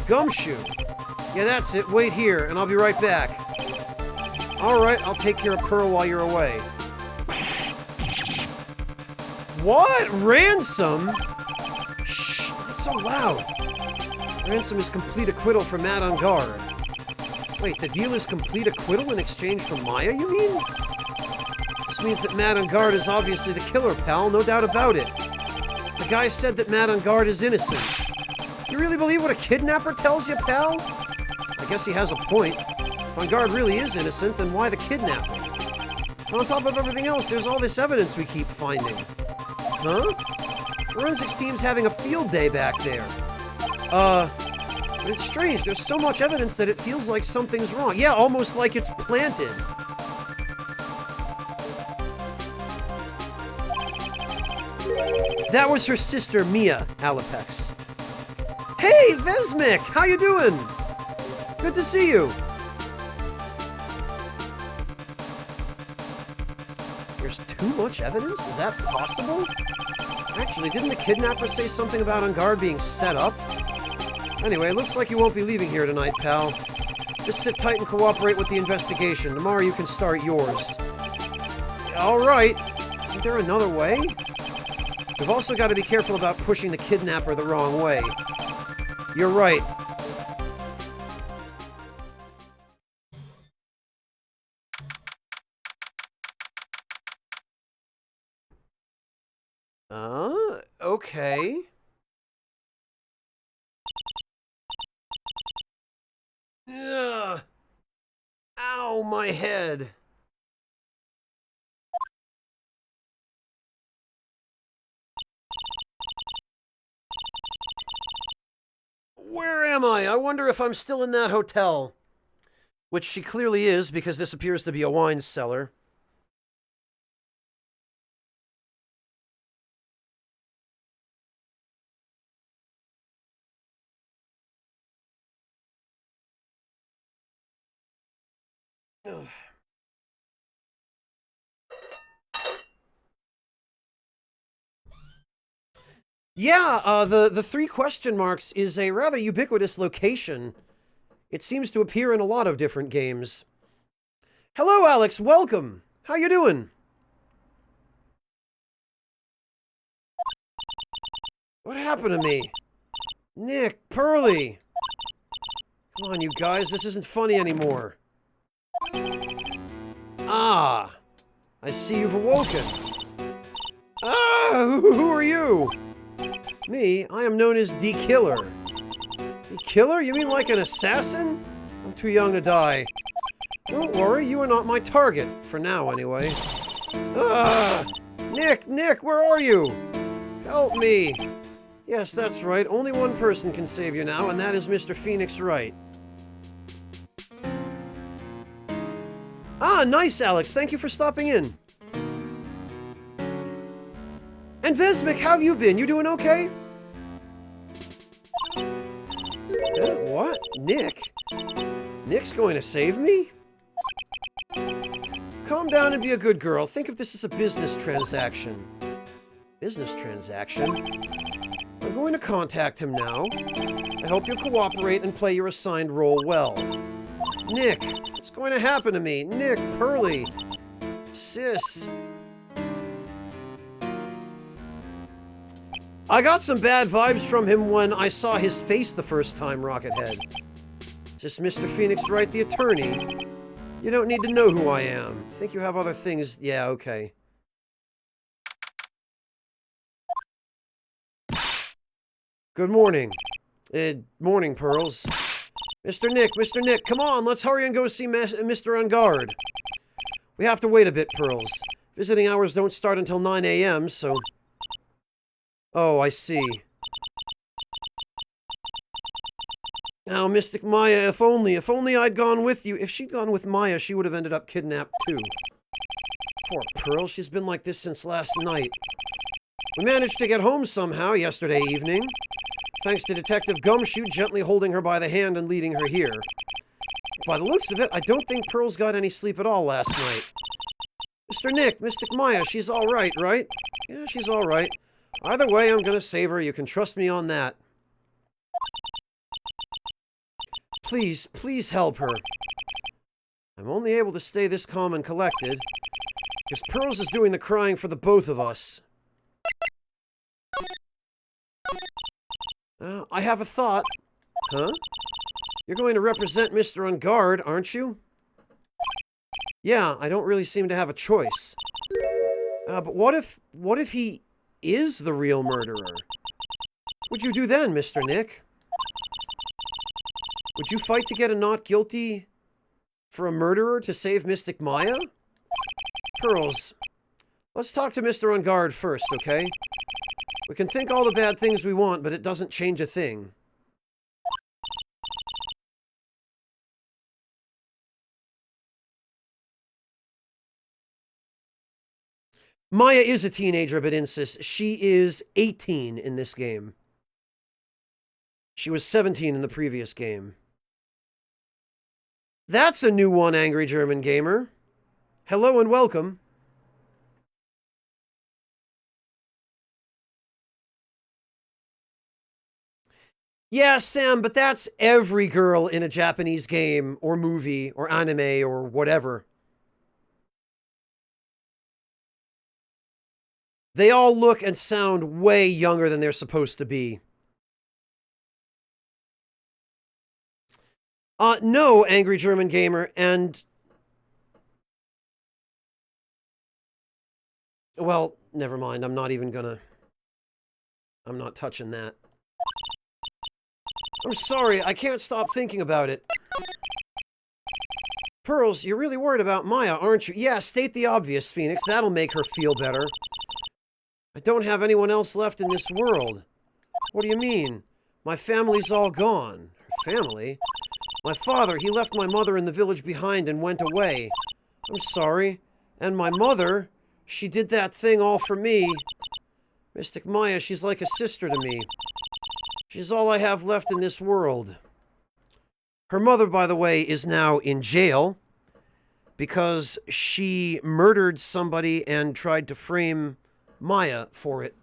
Gumshoe. Yeah, that's it. Wait here, and I'll be right back. Alright, I'll take care of Pearl while you're away. What? Ransom? Shh, that's so loud. Ransom is complete acquittal for Matt on guard. Wait, the deal is complete acquittal in exchange for Maya, you mean? This means that Matt on guard is obviously the killer, pal, no doubt about it. The guy said that Matt on guard is innocent. You really believe what a kidnapper tells you, pal? I guess he has a point. If on guard really is innocent, then why the kidnapping? And on top of everything else, there's all this evidence we keep finding. Huh? Forensics team's having a field day back there. But it's strange, there's so much evidence that it feels like something's wrong. Yeah, almost like it's planted. That was her sister, Mia Alapex. Hey, Vesmic! How you doing? Good to see you. There's too much evidence? Is that possible? Actually, didn't the kidnapper say something about On Guard being set up? Anyway, looks like you won't be leaving here tonight, pal. Just sit tight and cooperate with the investigation. Tomorrow you can start yours. Alright. Isn't there another way? We've also got to be careful about pushing the kidnapper the wrong way. You're right. Okay. Ugh. Ow, my head. Where am I? I wonder if I'm still in that hotel. Which she clearly is, because this appears to be a wine cellar. Ugh. Yeah, the 3 question marks is a rather ubiquitous location. It seems to appear in a lot of different games. Hello, Alex. Welcome. How you doing? What happened to me? Nick, Pearly. Come on, you guys. This isn't funny anymore. Ah. I see you've awoken. Ah, who are you? Me, I am known as the Killer. The Killer? You mean like an assassin? I'm too young to die. Don't worry, you are not my target. For now, anyway. Ah! Nick, where are you? Help me! Yes, that's right. Only one person can save you now, and that is Mr. Phoenix Wright. Ah, nice, Alex. Thank you for stopping in. And Vesmic, how have you been? You doing okay? What? Nick? Nick's going to save me? Calm down and be a good girl. Think of this as a business transaction. Business transaction? I'm going to contact him now. I hope you'll cooperate and play your assigned role well. Nick, what's going to happen to me? Nick, Pearly, Sis. I got some bad vibes from him when I saw his face the first time, Rockethead. Is this Mr. Phoenix Wright, the attorney? You don't need to know who I am. Think you have other things? Yeah, okay. Good morning. Morning, Pearls. Mr. Nick, come on, let's hurry and go see Mr. On Guard. We have to wait a bit, Pearls. Visiting hours don't start until 9 a.m., so... Oh, I see. Now, Mystic Maya, if only I'd gone with you. If she'd gone with Maya, she would have ended up kidnapped too. Poor Pearl, she's been like this since last night. We managed to get home somehow yesterday evening, thanks to Detective Gumshoe gently holding her by the hand and leading her here. By the looks of it, I don't think Pearl's got any sleep at all last night. Mr. Nick, Mystic Maya, she's all right, right? Yeah, she's all right. Either way, I'm gonna save her. You can trust me on that. Please help her. I'm only able to stay this calm and collected because Pearls is doing the crying for the both of us. I have a thought. Huh? You're going to represent Mr. On Guard, aren't you? Yeah, I don't really seem to have a choice. But what if he is the real murderer? What'd you do then, Mr. Nick? Would you fight to get a not guilty for a murderer to save Mystic Maya? Pearls, let's talk to Mr. On Guard first, okay? We can think all the bad things we want, but it doesn't change a thing. Maya is a teenager, but insists she is 18 in this game. She was 17 in the previous game. That's a new one, Angry German Gamer. Hello and welcome. Yeah, Sam, but that's every girl in a Japanese game or movie or anime or whatever. They all look and sound way younger than they're supposed to be. No, Angry German Gamer, and... Well, never mind, I'm not even gonna... I'm not touching that. I'm sorry, I can't stop thinking about it. Pearls, you're really worried about Maya, aren't you? Yeah, state the obvious, Phoenix. That'll make her feel better. I don't have anyone else left in this world. What do you mean? My family's all gone. Her family? My father, he left my mother in the village behind and went away. I'm sorry. And my mother, she did that thing all for me. Mystic Maya, she's like a sister to me. She's all I have left in this world. Her mother, by the way, is now in jail because she murdered somebody and tried to frame Maya for it.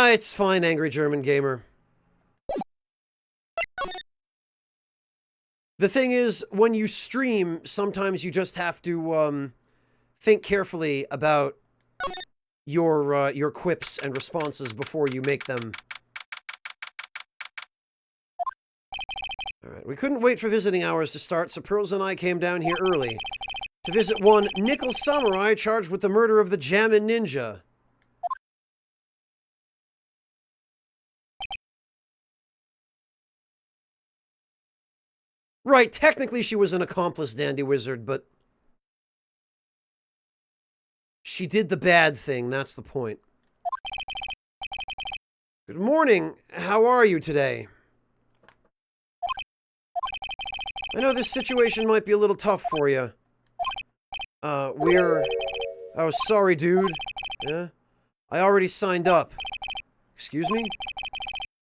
It's fine, Angry German Gamer. The thing is, when you stream, sometimes you just have to, think carefully about your quips and responses before you make them. Alright, we couldn't wait for visiting hours to start, so Pearls and I came down here early to visit one Nickel Samurai charged with the murder of the Jammin Ninja. Right, technically she was an accomplice dandy wizard, but she did the bad thing, that's the point. Good morning, how are you today? I know this situation might be a little tough for you. Oh, sorry, dude. Yeah? I already signed up. Excuse me?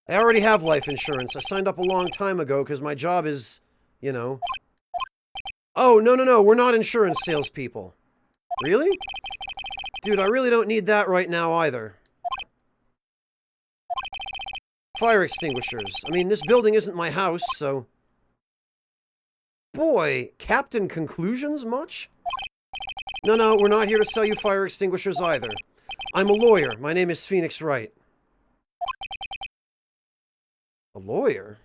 I already have life insurance. I signed up a long time ago because my job is... you know. Oh, no, we're not insurance salespeople. Really? Dude, I really don't need that right now either. Fire extinguishers. I mean, this building isn't my house, so... Boy, Captain Conclusions much? No, we're not here to sell you fire extinguishers either. I'm a lawyer. My name is Phoenix Wright. A lawyer?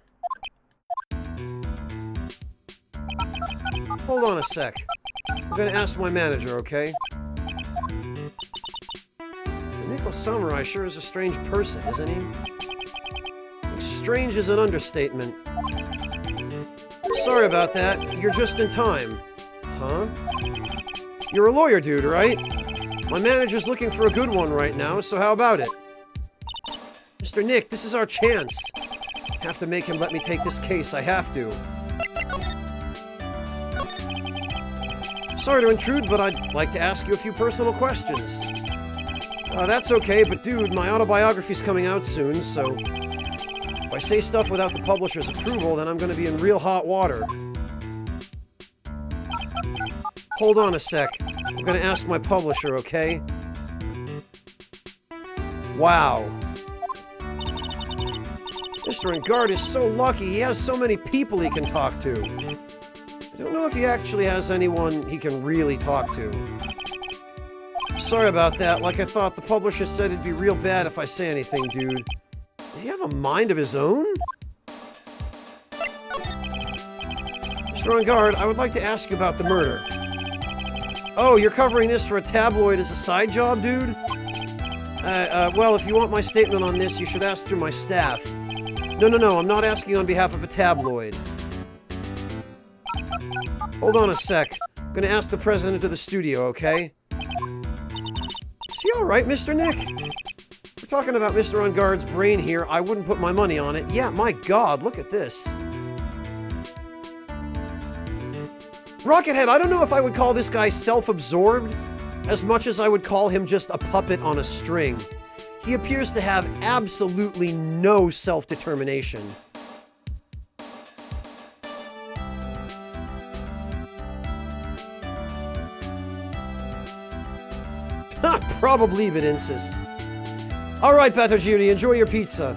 Hold on a sec. I'm gonna ask my manager, okay? The Nickel Samurai sure is a strange person, isn't he? Strange is an understatement. Sorry about that. You're just in time. Huh? You're a lawyer, dude, right? My manager's looking for a good one right now, so how about it? Mr. Nick, this is our chance. Have to make him let me take this case. I have to. Sorry to intrude, but I'd like to ask you a few personal questions. That's okay, but dude, my autobiography's coming out soon, so... if I say stuff without the publisher's approval, then I'm gonna be in real hot water. Hold on a sec. I'm gonna ask my publisher, okay? Wow. Mr. Engard is so lucky. He has so many people he can talk to. I don't know if he actually has anyone he can really talk to. Sorry about that. Like I thought, the publisher said it'd be real bad if I say anything, dude. Does he have a mind of his own? Mr. Engard, I would like to ask you about the murder. Oh, you're covering this for a tabloid as a side job, dude? Well, if you want my statement on this, you should ask through my staff. No, I'm not asking on behalf of a tabloid. Hold on a sec. I'm gonna ask the president of the studio, okay? Is he alright, Mr. Nick? We're talking about Mr. On Guard's brain here. I wouldn't put my money on it. Yeah, my god, look at this. Rocket-Head, I don't know if I would call this guy self-absorbed as much as I would call him just a puppet on a string. He appears to have absolutely no self-determination. Probably, but insist. Alright, Patogiri, enjoy your pizza.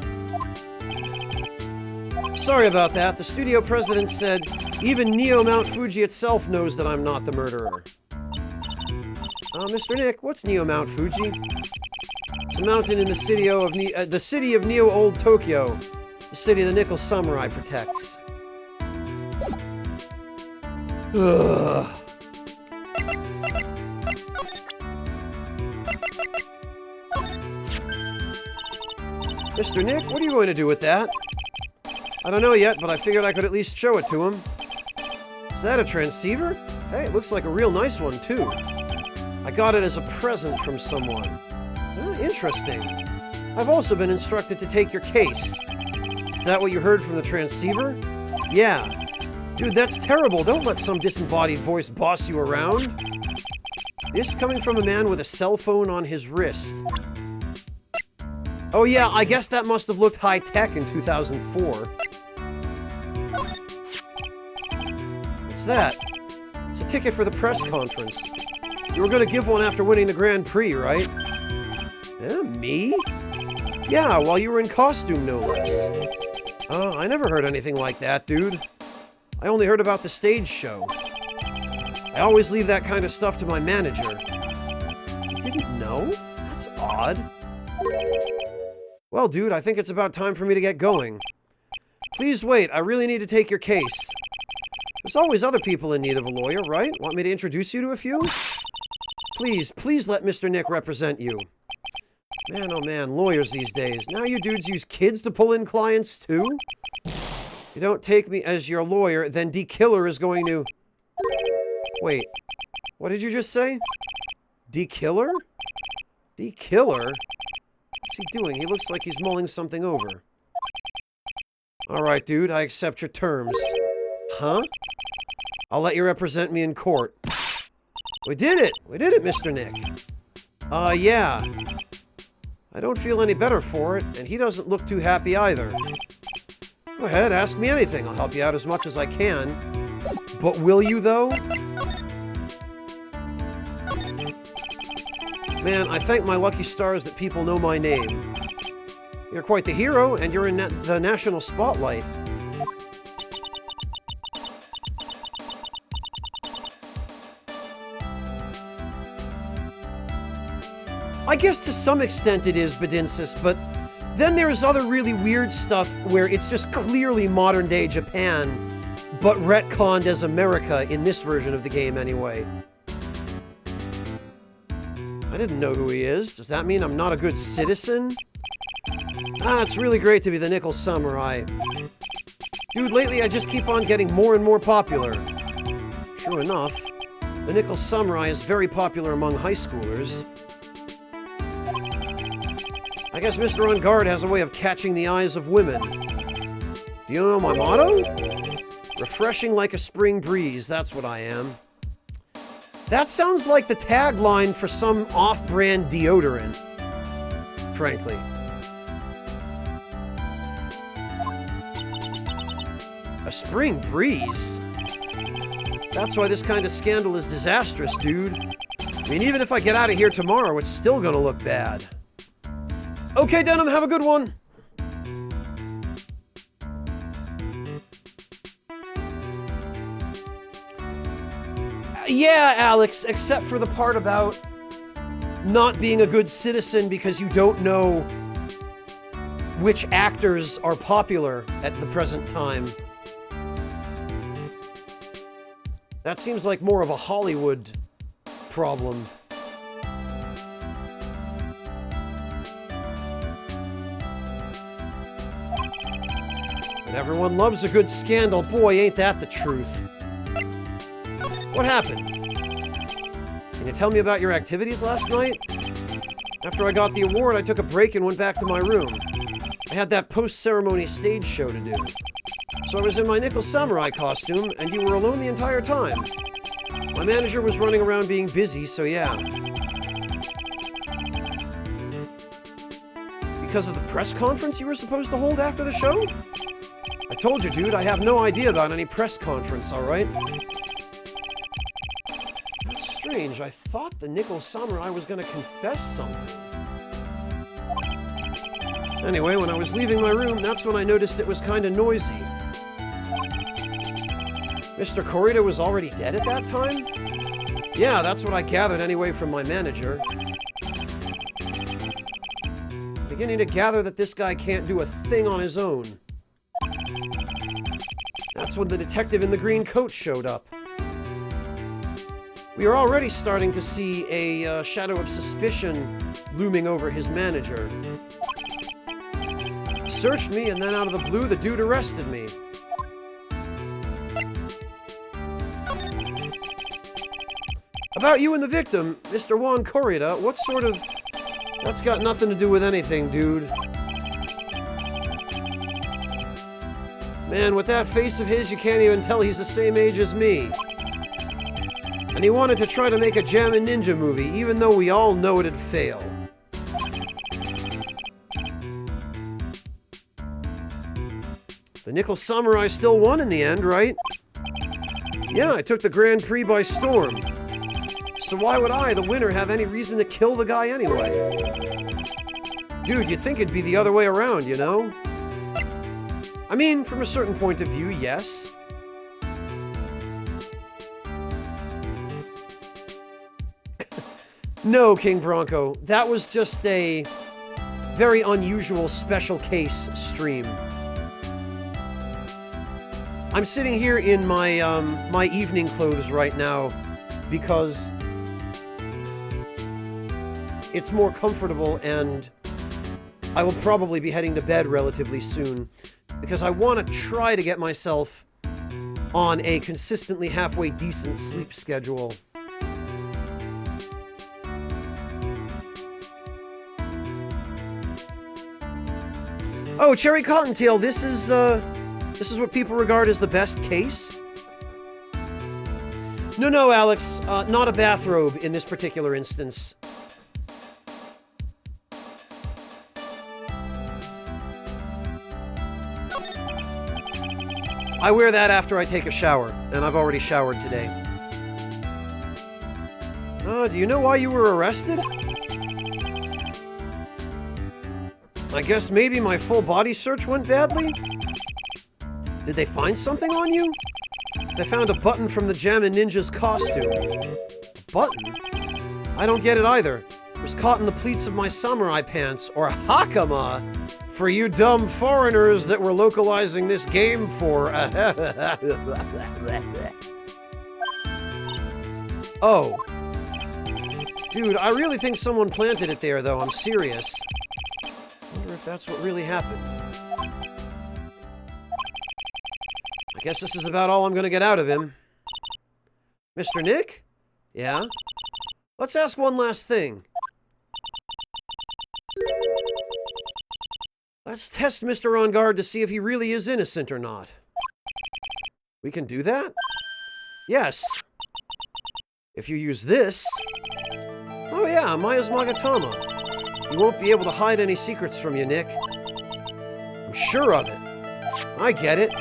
Sorry about that. The studio president said, even Neo Mount Fuji itself knows that I'm not the murderer. Mr. Nick, what's Neo Mount Fuji? It's a mountain in the city of Neo Old Tokyo, the city the Nickel Samurai protects. Ugh. Mr. Nick, what are you going to do with that? I don't know yet, but I figured I could at least show it to him. Is that a transceiver? Hey, it looks like a real nice one, too. I got it as a present from someone. Oh, interesting. I've also been instructed to take your case. Is that what you heard from the transceiver? Yeah. Dude, that's terrible. Don't let some disembodied voice boss you around. This coming from a man with a cell phone on his wrist. Oh yeah, I guess that must have looked high-tech in 2004. What's that? It's a ticket for the press conference. You were gonna give one after winning the Grand Prix, right? Me? Yeah, while you were in costume, no less. Oh, I never heard anything like that, dude. I only heard about the stage show. I always leave that kind of stuff to my manager. You didn't know? That's odd. Well, dude, I think it's about time for me to get going. Please wait, I really need to take your case. There's always other people in need of a lawyer, right? Want me to introduce you to a few? Please let Mr. Nick represent you. Man, oh man, lawyers these days. Now you dudes use kids to pull in clients, too? You don't take me as your lawyer, then D-Killer is going to... Wait, what did you just say? D-Killer? D-Killer? What's he doing? He looks like he's mulling something over. Alright, dude, I accept your terms. Huh? I'll let you represent me in court. We did it! We did it, Mr. Nick. Yeah. I don't feel any better for it, and he doesn't look too happy either. Go ahead, ask me anything. I'll help you out as much as I can. But will you, though? Man, I thank my lucky stars that people know my name. You're quite the hero, and you're in the national spotlight. I guess to some extent it is, Badinsis, but then there's other really weird stuff where it's just clearly modern-day Japan, but retconned as America in this version of the game anyway. I didn't know who he is. Does that mean I'm not a good citizen? It's really great to be the Nickel Samurai. Dude, lately I just keep on getting more and more popular. True enough, the Nickel Samurai is very popular among high schoolers. I guess Mr. On Guard has a way of catching the eyes of women. Do you know my motto? Refreshing like a spring breeze, that's what I am. That sounds like the tagline for some off-brand deodorant, frankly. A spring breeze? That's why this kind of scandal is disastrous, dude. I mean, even if I get out of here tomorrow, it's still gonna look bad. Okay, Denim, have a good one. Yeah, Alex, except for the part about not being a good citizen because you don't know which actors are popular at the present time. That seems like more of a Hollywood problem. But everyone loves a good scandal. Boy, ain't that the truth. What happened? Can you tell me about your activities last night? After I got the award, I took a break and went back to my room. I had that post-ceremony stage show to do. So I was in my Nickel Samurai costume, and you were alone the entire time. My manager was running around being busy, so yeah. Because of the press conference you were supposed to hold after the show? I told you, dude, I have no idea about any press conference, alright? That's strange. I thought the Nickel Samurai was gonna confess something. Anyway, when I was leaving my room, that's when I noticed it was kinda noisy. Mr. Korita was already dead at that time? Yeah, that's what I gathered anyway from my manager. Beginning to gather that this guy can't do a thing on his own. That's when the detective in the green coat showed up. We are already starting to see a shadow of suspicion looming over his manager. He searched me, and then out of the blue, the dude arrested me. About you and the victim, Mr. Juan Korita, what sort of... That's got nothing to do with anything, dude. Man, with that face of his, you can't even tell he's the same age as me. And he wanted to try to make a Jammin' Ninja movie, even though we all know it'd fail. The Nickel Samurai still won in the end, right? Yeah, I took the Grand Prix by storm. So why would I, the winner, have any reason to kill the guy anyway? Dude, you'd think it'd be the other way around, you know? I mean, from a certain point of view, yes. No, King Bronco. That was just a very unusual special case stream. I'm sitting here in my my evening clothes right now because it's more comfortable, and I will probably be heading to bed relatively soon because I want to try to get myself on a consistently halfway decent sleep schedule. Oh, Cherry Cottontail, this is what people regard as the best case? No, Alex, not a bathrobe in this particular instance. I wear that after I take a shower, and I've already showered today. Do you know why you were arrested? I guess maybe my full body search went badly? Did they find something on you? They found a button from the Jammin' Ninja's costume. A button? I don't get it either. It was caught in the pleats of my samurai pants, or hakama, for you dumb foreigners that were localizing this game for... Oh. Dude, I really think someone planted it there, though. I'm serious. I wonder if that's what really happened. I guess this is about all I'm gonna get out of him. Mr. Nick? Yeah? Let's ask one last thing. Let's test Mr. On Guard to see if he really is innocent or not. We can do that? Yes. If you use this... Oh yeah, Maya's Magatama. He won't be able to hide any secrets from you, Nick. I'm sure of it. I get it.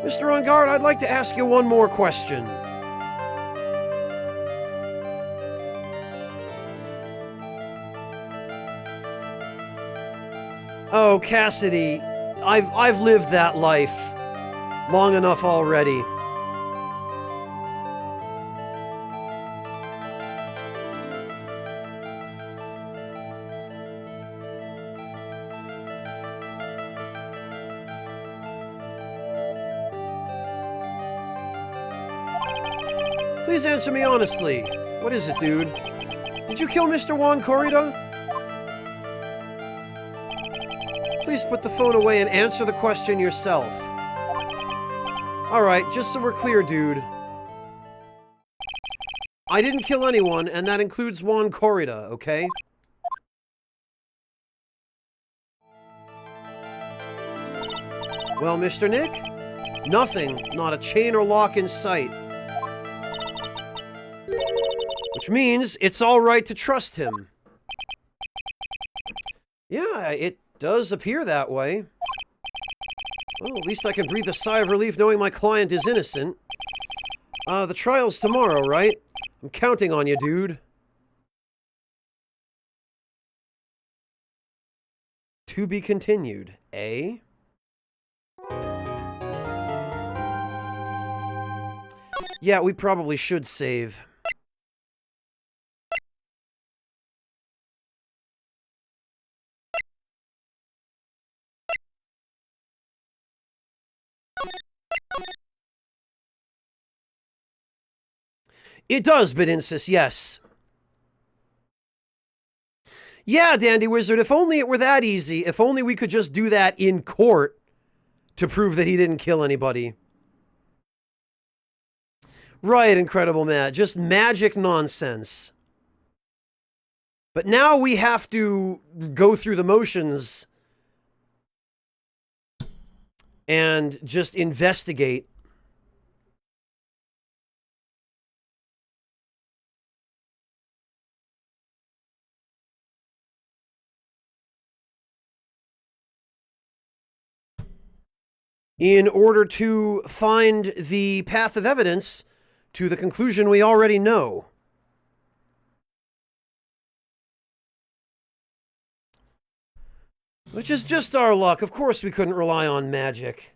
Mr. On Guard, I'd like to ask you one more question. Oh, Cassidy, I've lived that life long enough already. Please answer me honestly. What is it, dude? Did you kill Mr. Juan Korita? Please put the phone away and answer the question yourself. Alright, just so we're clear, dude. I didn't kill anyone, and that includes Juan Corrida, okay? Well, Mr. Nick? Nothing. Not a chain or lock in sight. Which means it's all right to trust him. Yeah, it does appear that way. Well, at least I can breathe a sigh of relief knowing my client is innocent. The trial's tomorrow, right? I'm counting on you, dude. To be continued, eh? Yeah, we probably should save. It does, Bedinsis, yes. Yeah, Dandy Wizard, if only it were that easy. If only we could just do that in court to prove that he didn't kill anybody. Right, Incredible Matt. Just magic nonsense. But now we have to go through the motions and just investigate. In order to find the path of evidence to the conclusion we already know. Which is just our luck. Of course we couldn't rely on magic.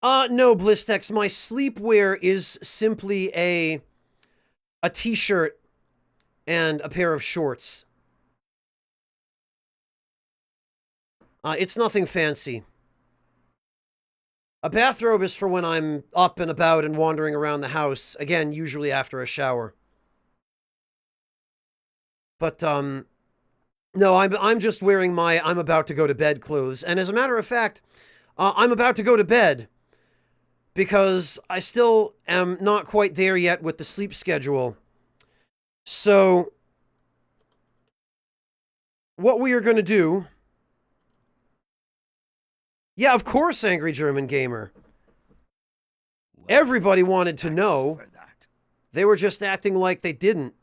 No, Blistex, my sleepwear is simply a t-shirt and a pair of shorts. It's nothing fancy. A bathrobe is for when I'm up and about and wandering around the house. Again, usually after a shower. But, no, I'm just wearing my I'm about to go to bed clothes. And as a matter of fact, I'm about to go to bed because I still am not quite there yet with the sleep schedule. So, what we are going to do... Yeah, of course, Angry German Gamer. Everybody wanted to know. They were just acting like they didn't.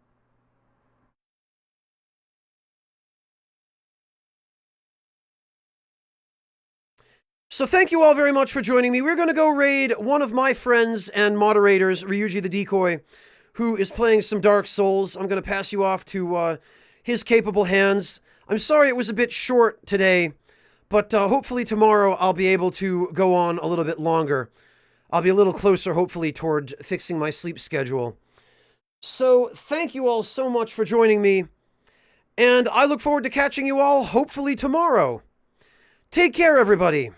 So thank you all very much for joining me. We're going to go raid one of my friends and moderators, Ryuji the Decoy, who is playing some Dark Souls. I'm going to pass you off to his capable hands. I'm sorry it was a bit short today, but hopefully tomorrow I'll be able to go on a little bit longer. I'll be a little closer, hopefully, toward fixing my sleep schedule. So thank you all so much for joining me, and I look forward to catching you all, hopefully, tomorrow. Take care, everybody.